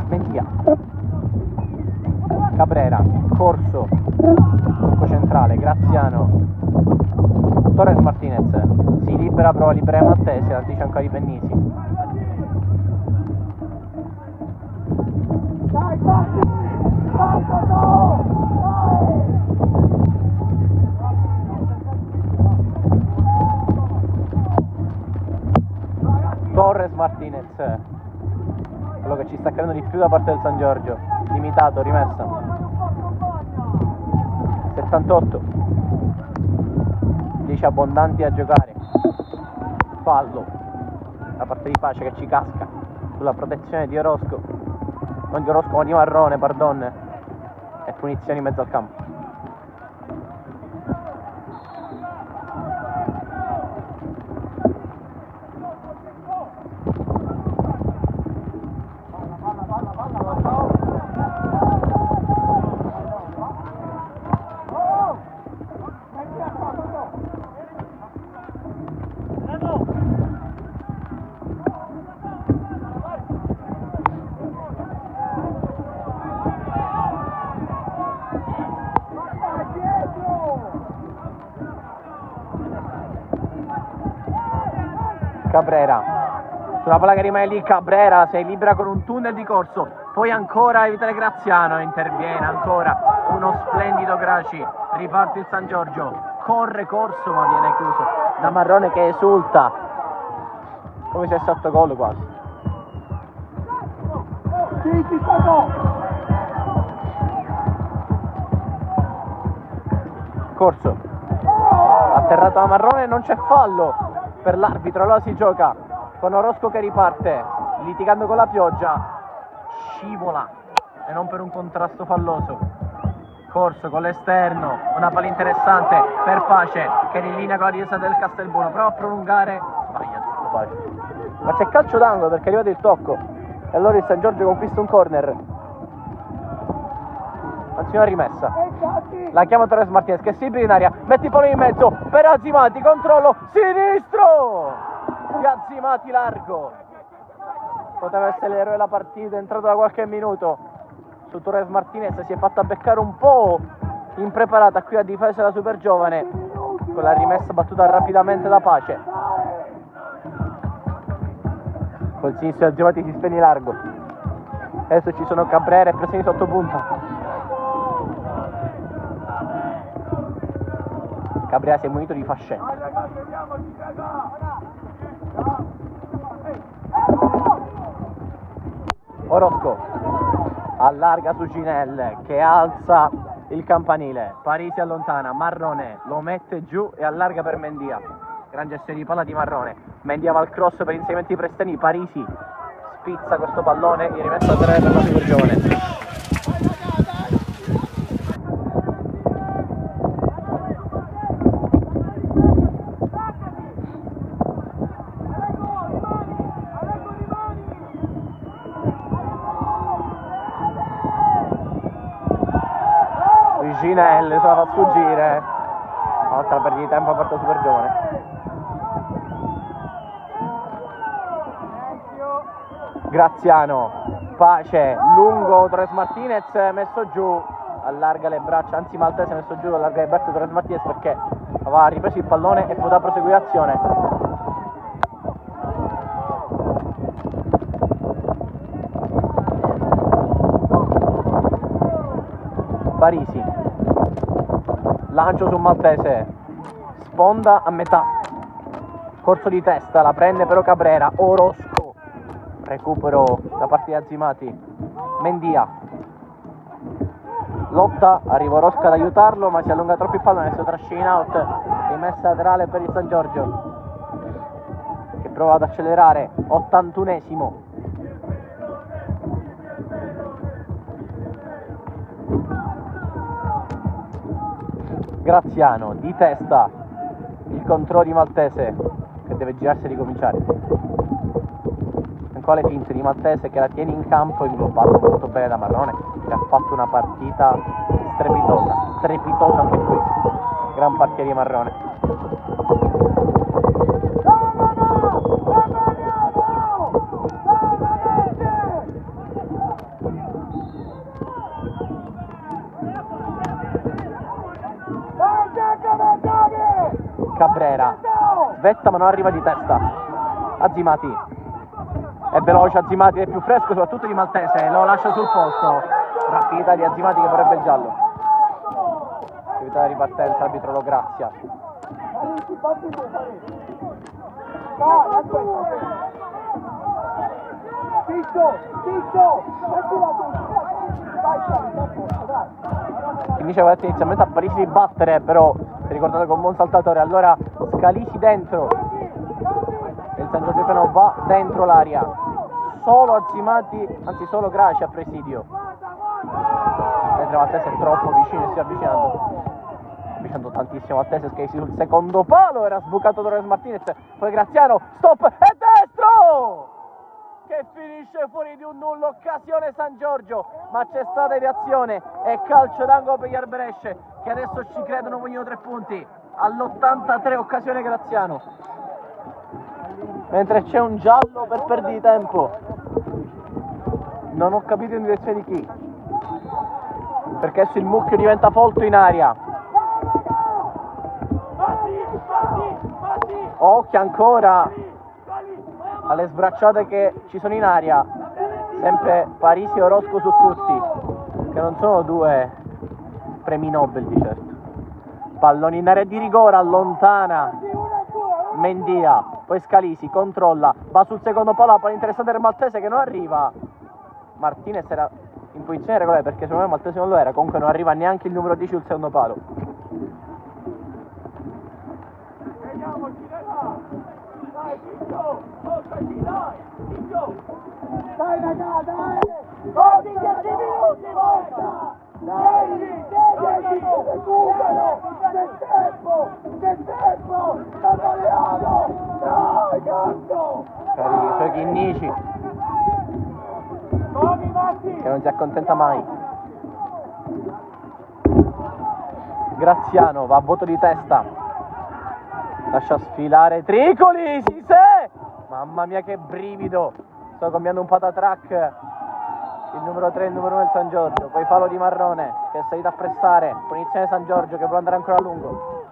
Mentia, Cabrera, Corso, tocco centrale, Graziano, Torres Martinez si libera, prova a liberare Maltese, l'anticia ancora di Pennisi. Torres Martinez, quello che ci sta creando di più da parte del San Giorgio, limitato, rimessa. 78, 10 abbondanti a giocare, fallo da parte di Pace che ci casca sulla protezione di Orosco, non di Orosco ma di Marrone, pardon, e punizioni in mezzo al campo. Cabrera, sulla palla che rimane lì, Cabrera si libera con un tunnel di Corso, poi ancora evitare Graziano, interviene ancora uno splendido Graci, riparte il San Giorgio, corre Corso ma viene chiuso da Marrone che esulta come se è stato gol quasi. Corso atterrato da Marrone, non c'è fallo per l'arbitro, allora si gioca con Orosco che riparte litigando con la pioggia, scivola e non per un contrasto falloso. Corso con l'esterno, una palla interessante per Pace che è in linea con la difesa del Castelbuono, prova a prolungare, sbaglia tutto Pace, ma c'è calcio d'angolo perché è arrivato il tocco e allora il San Giorgio conquista un corner, anzi una rimessa. La chiama Torres Martinez che si libera in aria, mette il pallone in mezzo per Azimati, controllo sinistro di Azimati largo, poteva essere l'eroe della partita, è entrato da qualche minuto su Torres Martinez, si è fatta beccare un po' impreparata qui a difesa della super giovane, con la rimessa battuta rapidamente da Pace, col sinistro di Azimati si spegne largo. Adesso ci sono Cabrera e pressioni sotto punta. Cabrera si è munito di fascette. Orozco allarga su Ginelle che alza il campanile. Parisi allontana, Marrone lo mette giù e allarga per Mendia. Gran gestione di palla di Marrone. Mendia va al cross per inserimenti presteni. Parisi spizza questo pallone in rimessa a 3 per la super giovane. Ginelle se la fa sfuggire. Altra perdita di tempo per la super giovane. Graziano, Pace, lungo Torres Martinez messo giù, allarga le braccia, anzi Maltese messo giù, allarga le braccia Torres Martinez perché aveva ripreso il pallone e potrà proseguire l'azione. Parisi, lancio su Maltese, sponda a metà, corso di testa, la prende però Cabrera, Orozco, recupero da parte di Azimati, Mendia, lotta, arriva Orozco ad aiutarlo ma si allunga troppo il pallone, si trascina in out, rimessa laterale per il San Giorgio che prova ad accelerare, 81esimo. Graziano di testa, il controllo di Maltese che deve girarsi e ricominciare. Ancora le finte di Maltese che la tiene in campo, inglobato molto bene da Marrone che ha fatto una partita strepitosa anche qui. Gran partita di Marrone. Cabrera svetta ma non arriva di testa. Azimati è veloce, Azimati è più fresco soprattutto di Maltese, lo lascia sul posto. Rapidità di Azimati che vorrebbe il giallo. Attività di ripartenza, l'arbitro lo grazia. Finisce inizialmente a Parisi di battere, però si è ricordato con un buon saltatore, allora Scalisi dentro e il San Giorgio Piano va dentro l'area, solo Azimati, anzi solo Graci a presidio, mentre Maltese è troppo vicino e si sta avvicinando tantissimo. Maltese Scalisi sul secondo palo, era sbucato Torres Martinez, poi Graziano, stop e destro! Che finisce fuori di un nullo, occasione San Giorgio, ma c'è stata deviazione e calcio d'angolo per gli Arbresce che adesso ci credono, vogliono 3 punti all'83, occasione Graziano, mentre c'è un giallo per perdita di tempo. Non ho capito in direzione di chi, perché adesso il mucchio diventa folto in aria. Occhio ancora alle sbracciate che ci sono in aria, sempre Parisi e Orozco su tutti, che non sono 2 premi Nobel di certo. Pallone in area di rigore, allontana Mendia, poi Scalisi controlla, va sul secondo palo, palla interessante per Maltese che non arriva. Martinez era in posizione regolare perché secondo me Maltese non lo era, comunque non arriva neanche il numero 10 sul secondo palo. Dai raga, dai! 10 minuti, volta! Dai, 10 recupero! C'è tempo! Napoleano! Dai, cazzo! Cari i suoi chinnici, che non si accontenta mai. Graziano va a voto di testa, lascia sfilare Tricoli, si se! Mamma mia che brivido, sto cambiando un patatrack, il numero 3 e il numero 1 del San Giorgio, poi fallo di Marrone che è salito a pressare, punizione San Giorgio che può andare ancora a lungo.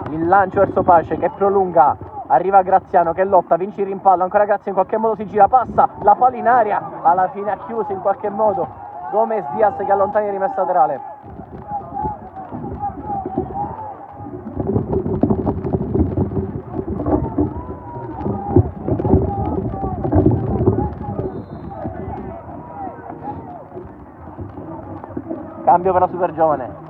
Il lancio verso Pace che prolunga arriva Graziano che lotta, vince il rimpallo, ancora Graziano in qualche modo si gira, passa, la palla in aria, alla fine ha chiuso in qualche modo Gomez Diaz che allontana in rimessa laterale. Cambio per la Super Giovane.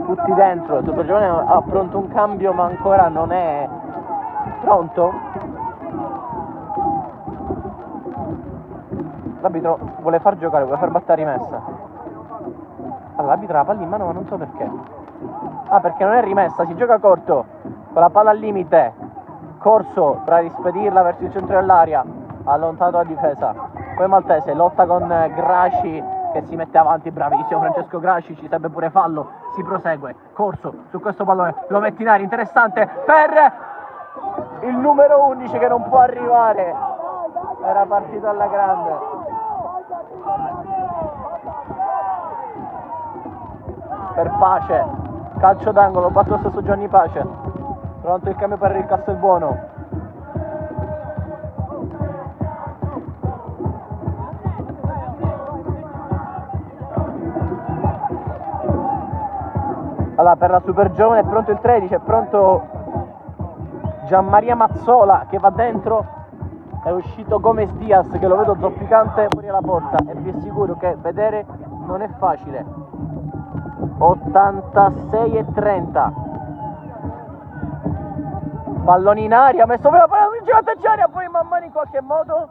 Tutti dentro, Super Giovane ha pronto un cambio ma ancora non è pronto. L'arbitro vuole far giocare, vuole far battere rimessa. Allora, l'arbitro ha la palla in mano ma non so perché. Ah, perché non è rimessa, si gioca corto, con la palla al limite. Corso per rispedirla verso il centro dell'area, allontanato la difesa. Poi Maltese lotta con Grasci che si mette avanti, bravissimo Francesco Grasci, ci serve pure fallo, si prosegue. Corso su questo pallone, lo mette in aria, interessante per il numero 11 che non può arrivare. Era partito alla grande. Per Pace, calcio d'angolo, batte lo stesso Gianni Pace. Pronto il cambio per il Castelbuono. Allora, per la Super Giovane è pronto il 13, è pronto Gianmaria Mazzola che va dentro. È uscito Gomez Diaz che lo vedo zoppicante fuori alla porta e vi assicuro che vedere non è facile. 86-30. Pallone in aria, messo per la palla di Giovanni, poi man mano in qualche modo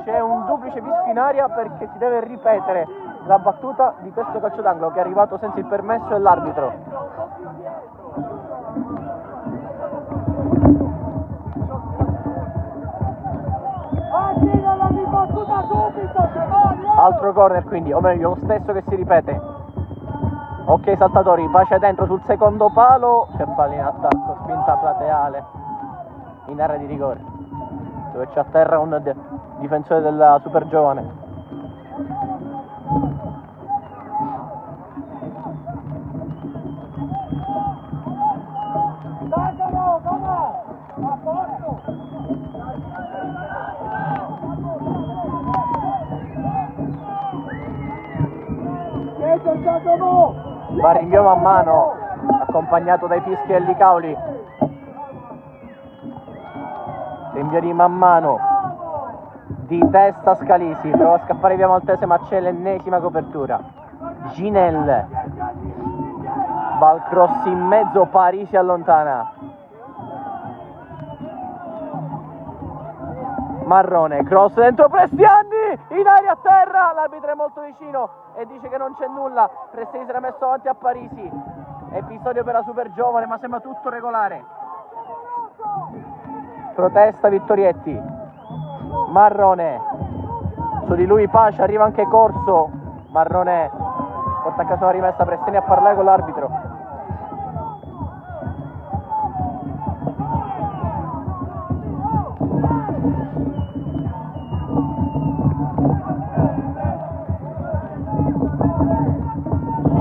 c'è un duplice fischio in aria perché si deve ripetere la battuta di questo calcio d'angolo che è arrivato senza il permesso dell'arbitro. Altro corner quindi, o meglio lo stesso che si ripete. Ok saltatori, Pace dentro sul secondo palo, c'è palla in attacco, spinta plateale in area di rigore dove c'è a terra un difensore della Super Giovane. Va rinvio man mano accompagnato dai fischi del Licauli. Rinvio di man mano di testa Scalisi, prova a scappare via Maltese ma c'è l'ennesima copertura. Ginel va al cross in mezzo, Parisi allontana. Marrone, cross dentro Prestiani, in aria a terra, l'arbitro è molto vicino e dice che non c'è nulla. Prestiani si era messo avanti a Parisi, episodio per la Super Giovane ma sembra tutto regolare. Protesta Vittorietti, Marrone, su di lui Pace, arriva anche Corso, Marrone porta a casa una rimessa, Prestiani a parlare con l'arbitro.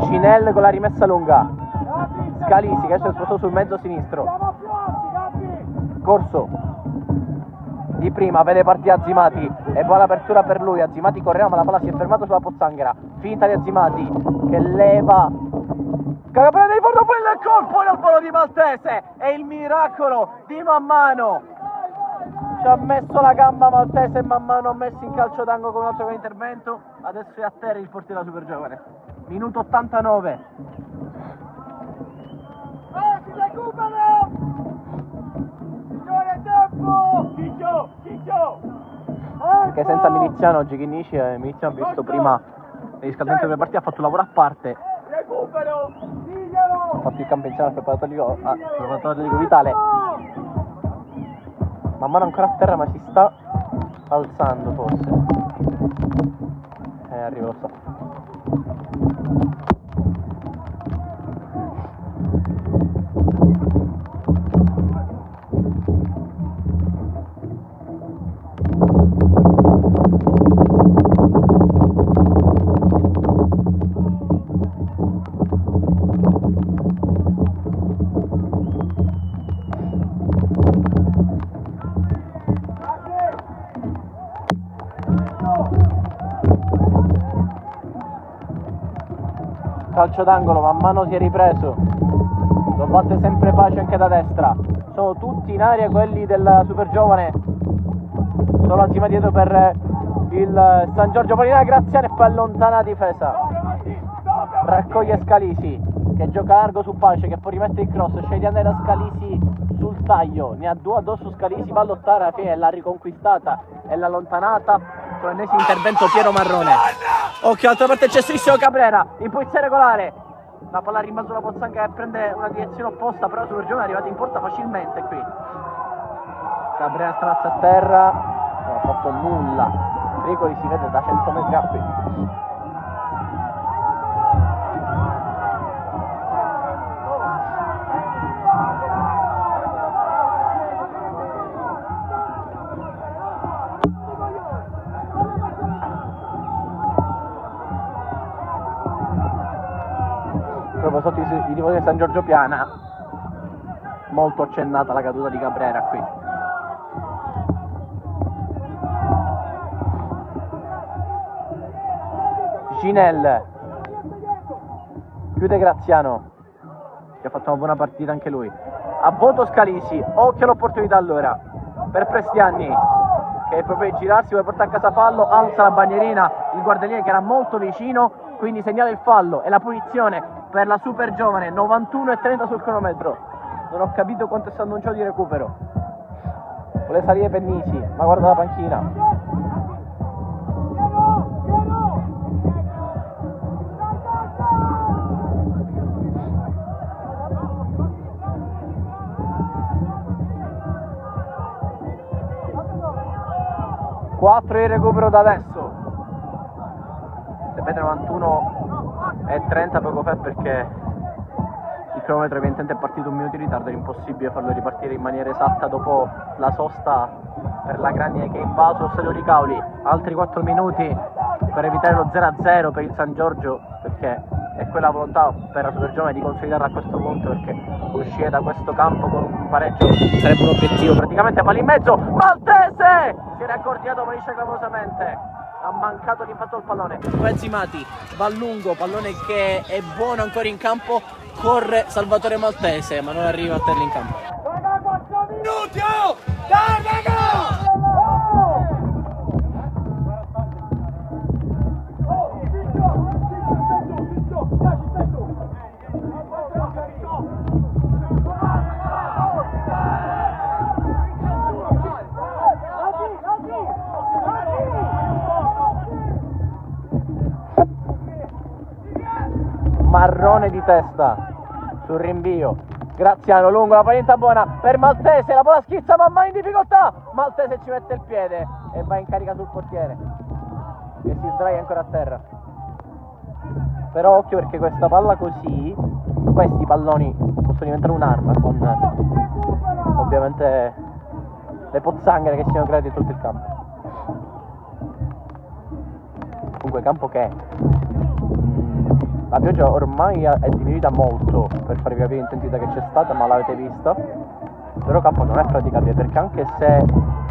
Ginel con la rimessa lunga, Scalisi che adesso è spostato sul mezzo sinistro. Corso di prima vede partire Azzimati e buona apertura per lui. Azzimati correva ma la palla si è fermata sulla pozzanghera, finta di Azzimati che leva Cagaprende di fondo, poi il colpo nel volo di Maltese e il miracolo di man mano. Ci ha messo la gamba Maltese e man mano ha messo in calcio d'angolo con un altro intervento. Adesso è a terra il portiere della Super Giovane. Minuto 89. Si recupera! Signore, tempo! Ciccio! Perché senza Miliziano oggi che inicia, Miliziano ha visto prima il riscaldamento delle partite, ha fatto un lavoro a parte. Recupero! Diglielo! Ha fatto il campo insieme al preparatore tecnico Vitale. Man mano ancora a terra ma si sta alzando forse. Arriva lo stop. Calcio d'angolo, man mano si è ripreso. Lo batte sempre Pace anche da destra. Sono tutti in aria quelli del super giovane. Solo attimo dietro per il San Giorgio Polinara. Graziano e poi allontana la difesa. Raccoglie Scalisi che gioca largo su Pace, che poi rimette il cross. Sceglie di andare da Scalisi sul taglio. Ne ha due addosso Scalisi, va a lottare alla fine, l'ha riconquistata e l'ha allontanata. Con l'ennesimo intervento Piero Marrone. Occhio, altra parte c'è Strissio Cabrera in posizione regolare. La palla rimbalza sulla Pozzanca che prende una direzione opposta, però Super Giovane è arrivato in porta facilmente qui. Cabrera strazza a terra, non ha fatto nulla. Tricoli si vede da 100 metri a qui. Proprio sotto i tifosi di San Giorgio Piana, molto accennata la caduta di Cabrera qui. Ginel chiude Graziano, che ha fatto una buona partita anche lui. A voto Scalisi, occhio all'opportunità allora per Prestianni, che proprio girarsi vuole portare a casa fallo, alza la bandierina il guardalinea che era molto vicino, quindi segnala il fallo e la punizione per la Super Giovane. 91:30 sul cronometro. Non ho capito quanto è stato annunciato di recupero. Vuole salire Pennisi, ma guarda la panchina. Quattro in recupero da adesso. Sapete 91:30 poco fa perché il cronometro evidentemente è partito un minuto in ritardo, era impossibile farlo ripartire in maniera esatta dopo la sosta per la Grania che è invaso lo stadio Ricauli. Altri 4 minuti per evitare lo 0-0 per il San Giorgio, perché è quella volontà per la Super Giovane di consolidarla a questo punto, perché uscire da questo campo con un pareggio sarebbe un obiettivo. Praticamente palla in mezzo, Maltese si era accorciato, Manisce clamorosamente, ha mancato l'impatto del pallone. Pezzimati va a lungo, pallone che è buono ancora in campo, corre Salvatore Maltese ma non arriva a tenerlo in campo. Raga, 4 minuti! Oh! Dai, raga! Marrone di testa sul rinvio. Graziano lungo, la palletta buona per Maltese, la palla schizza ma mano in difficoltà. Maltese ci mette il piede e va in carica sul portiere che si sdraia ancora a terra. Però occhio perché questa palla così, questi palloni possono diventare un'arma con ovviamente le pozzanghere che si sono create in tutto il campo. Comunque campo che la pioggia ormai è diminuita molto, per farvi capire l'intensità che c'è stata, ma l'avete vista. Però campo non è praticabile, perché anche se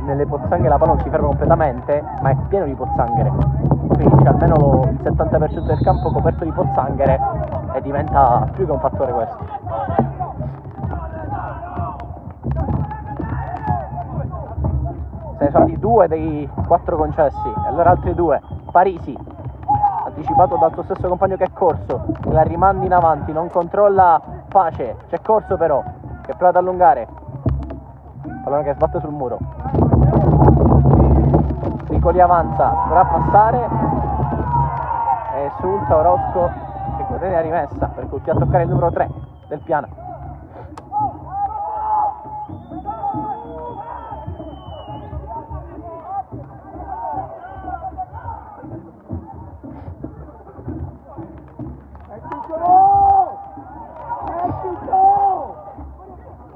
nelle pozzanghere la palla non si ferma completamente, ma è pieno di pozzanghere. Quindi c'è almeno il 70% del campo coperto di pozzanghere e diventa più che un fattore questo. Se ne sono di 2 dei 4 concessi, e allora altri 2. Parisi, anticipato dal suo stesso compagno che è corso, la rimanda in avanti, non controlla Pace, c'è corso però, che prova ad allungare, pallone che sbatte sul muro. Ricoli avanza, dovrà passare, e esulta Orozco che guadagna la rimessa per colpire a toccare il numero 3 del Piana.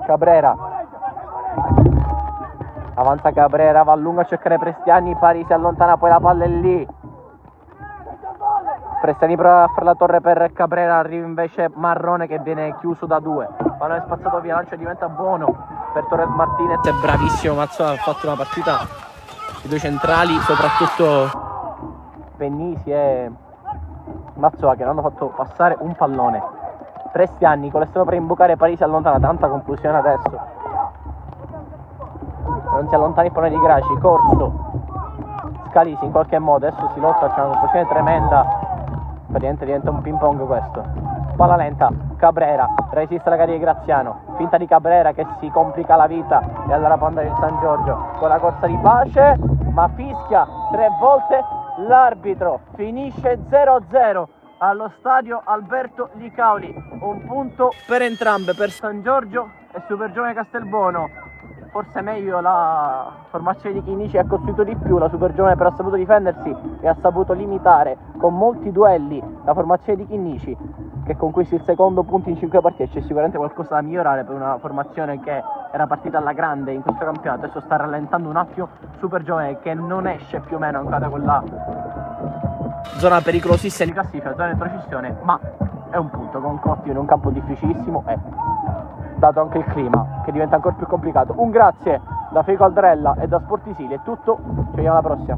Cabrera avanza, Cabrera va a lungo a cercare Prestiani, Pari si allontana, poi la palla è lì, Prestiani prova a fare la torre per Cabrera, arriva invece Marrone che viene chiuso da 2, pallone spazzato via, lancio diventa buono per Torres Martinez, è bravissimo Mazzola, ha fatto una partita, i due centrali soprattutto Pennisi e Mazzola che non hanno fatto passare un pallone. Prestiani con l'esterno per imboccare Parisi, allontana, tanta confusione adesso. Non si allontana il pallone di Graci, Corso, Scalisi in qualche modo, adesso si lotta, c'è una confusione tremenda, praticamente diventa un ping pong questo. Palla lenta, Cabrera, resiste la carica di Graziano, finta di Cabrera che si complica la vita e allora può andare il San Giorgio con la corsa di pace, ma fischia 3 volte l'arbitro, finisce 0-0 allo stadio Alberto Licauli, un punto per entrambe, per San Giorgio e Supergiovane Castelbuono. Forse meglio la formazione di Chinnici, ha costruito di più, la Supergiovane però ha saputo difendersi e ha saputo limitare con molti duelli la formazione di Chinnici, che conquista il secondo punto in 5 partite. C'è sicuramente qualcosa da migliorare per una formazione che era partita alla grande in questo campionato, adesso sta rallentando un attimo. Supergiovane che non esce più o meno ancora da quella zona pericolosissima di classifica, zona di retrocessione, ma è un punto con Cotti in un campo difficilissimo e dato anche il clima che diventa ancora più complicato. Un grazie da Federico Aldarella e da Sportisili, è tutto, ci vediamo alla prossima.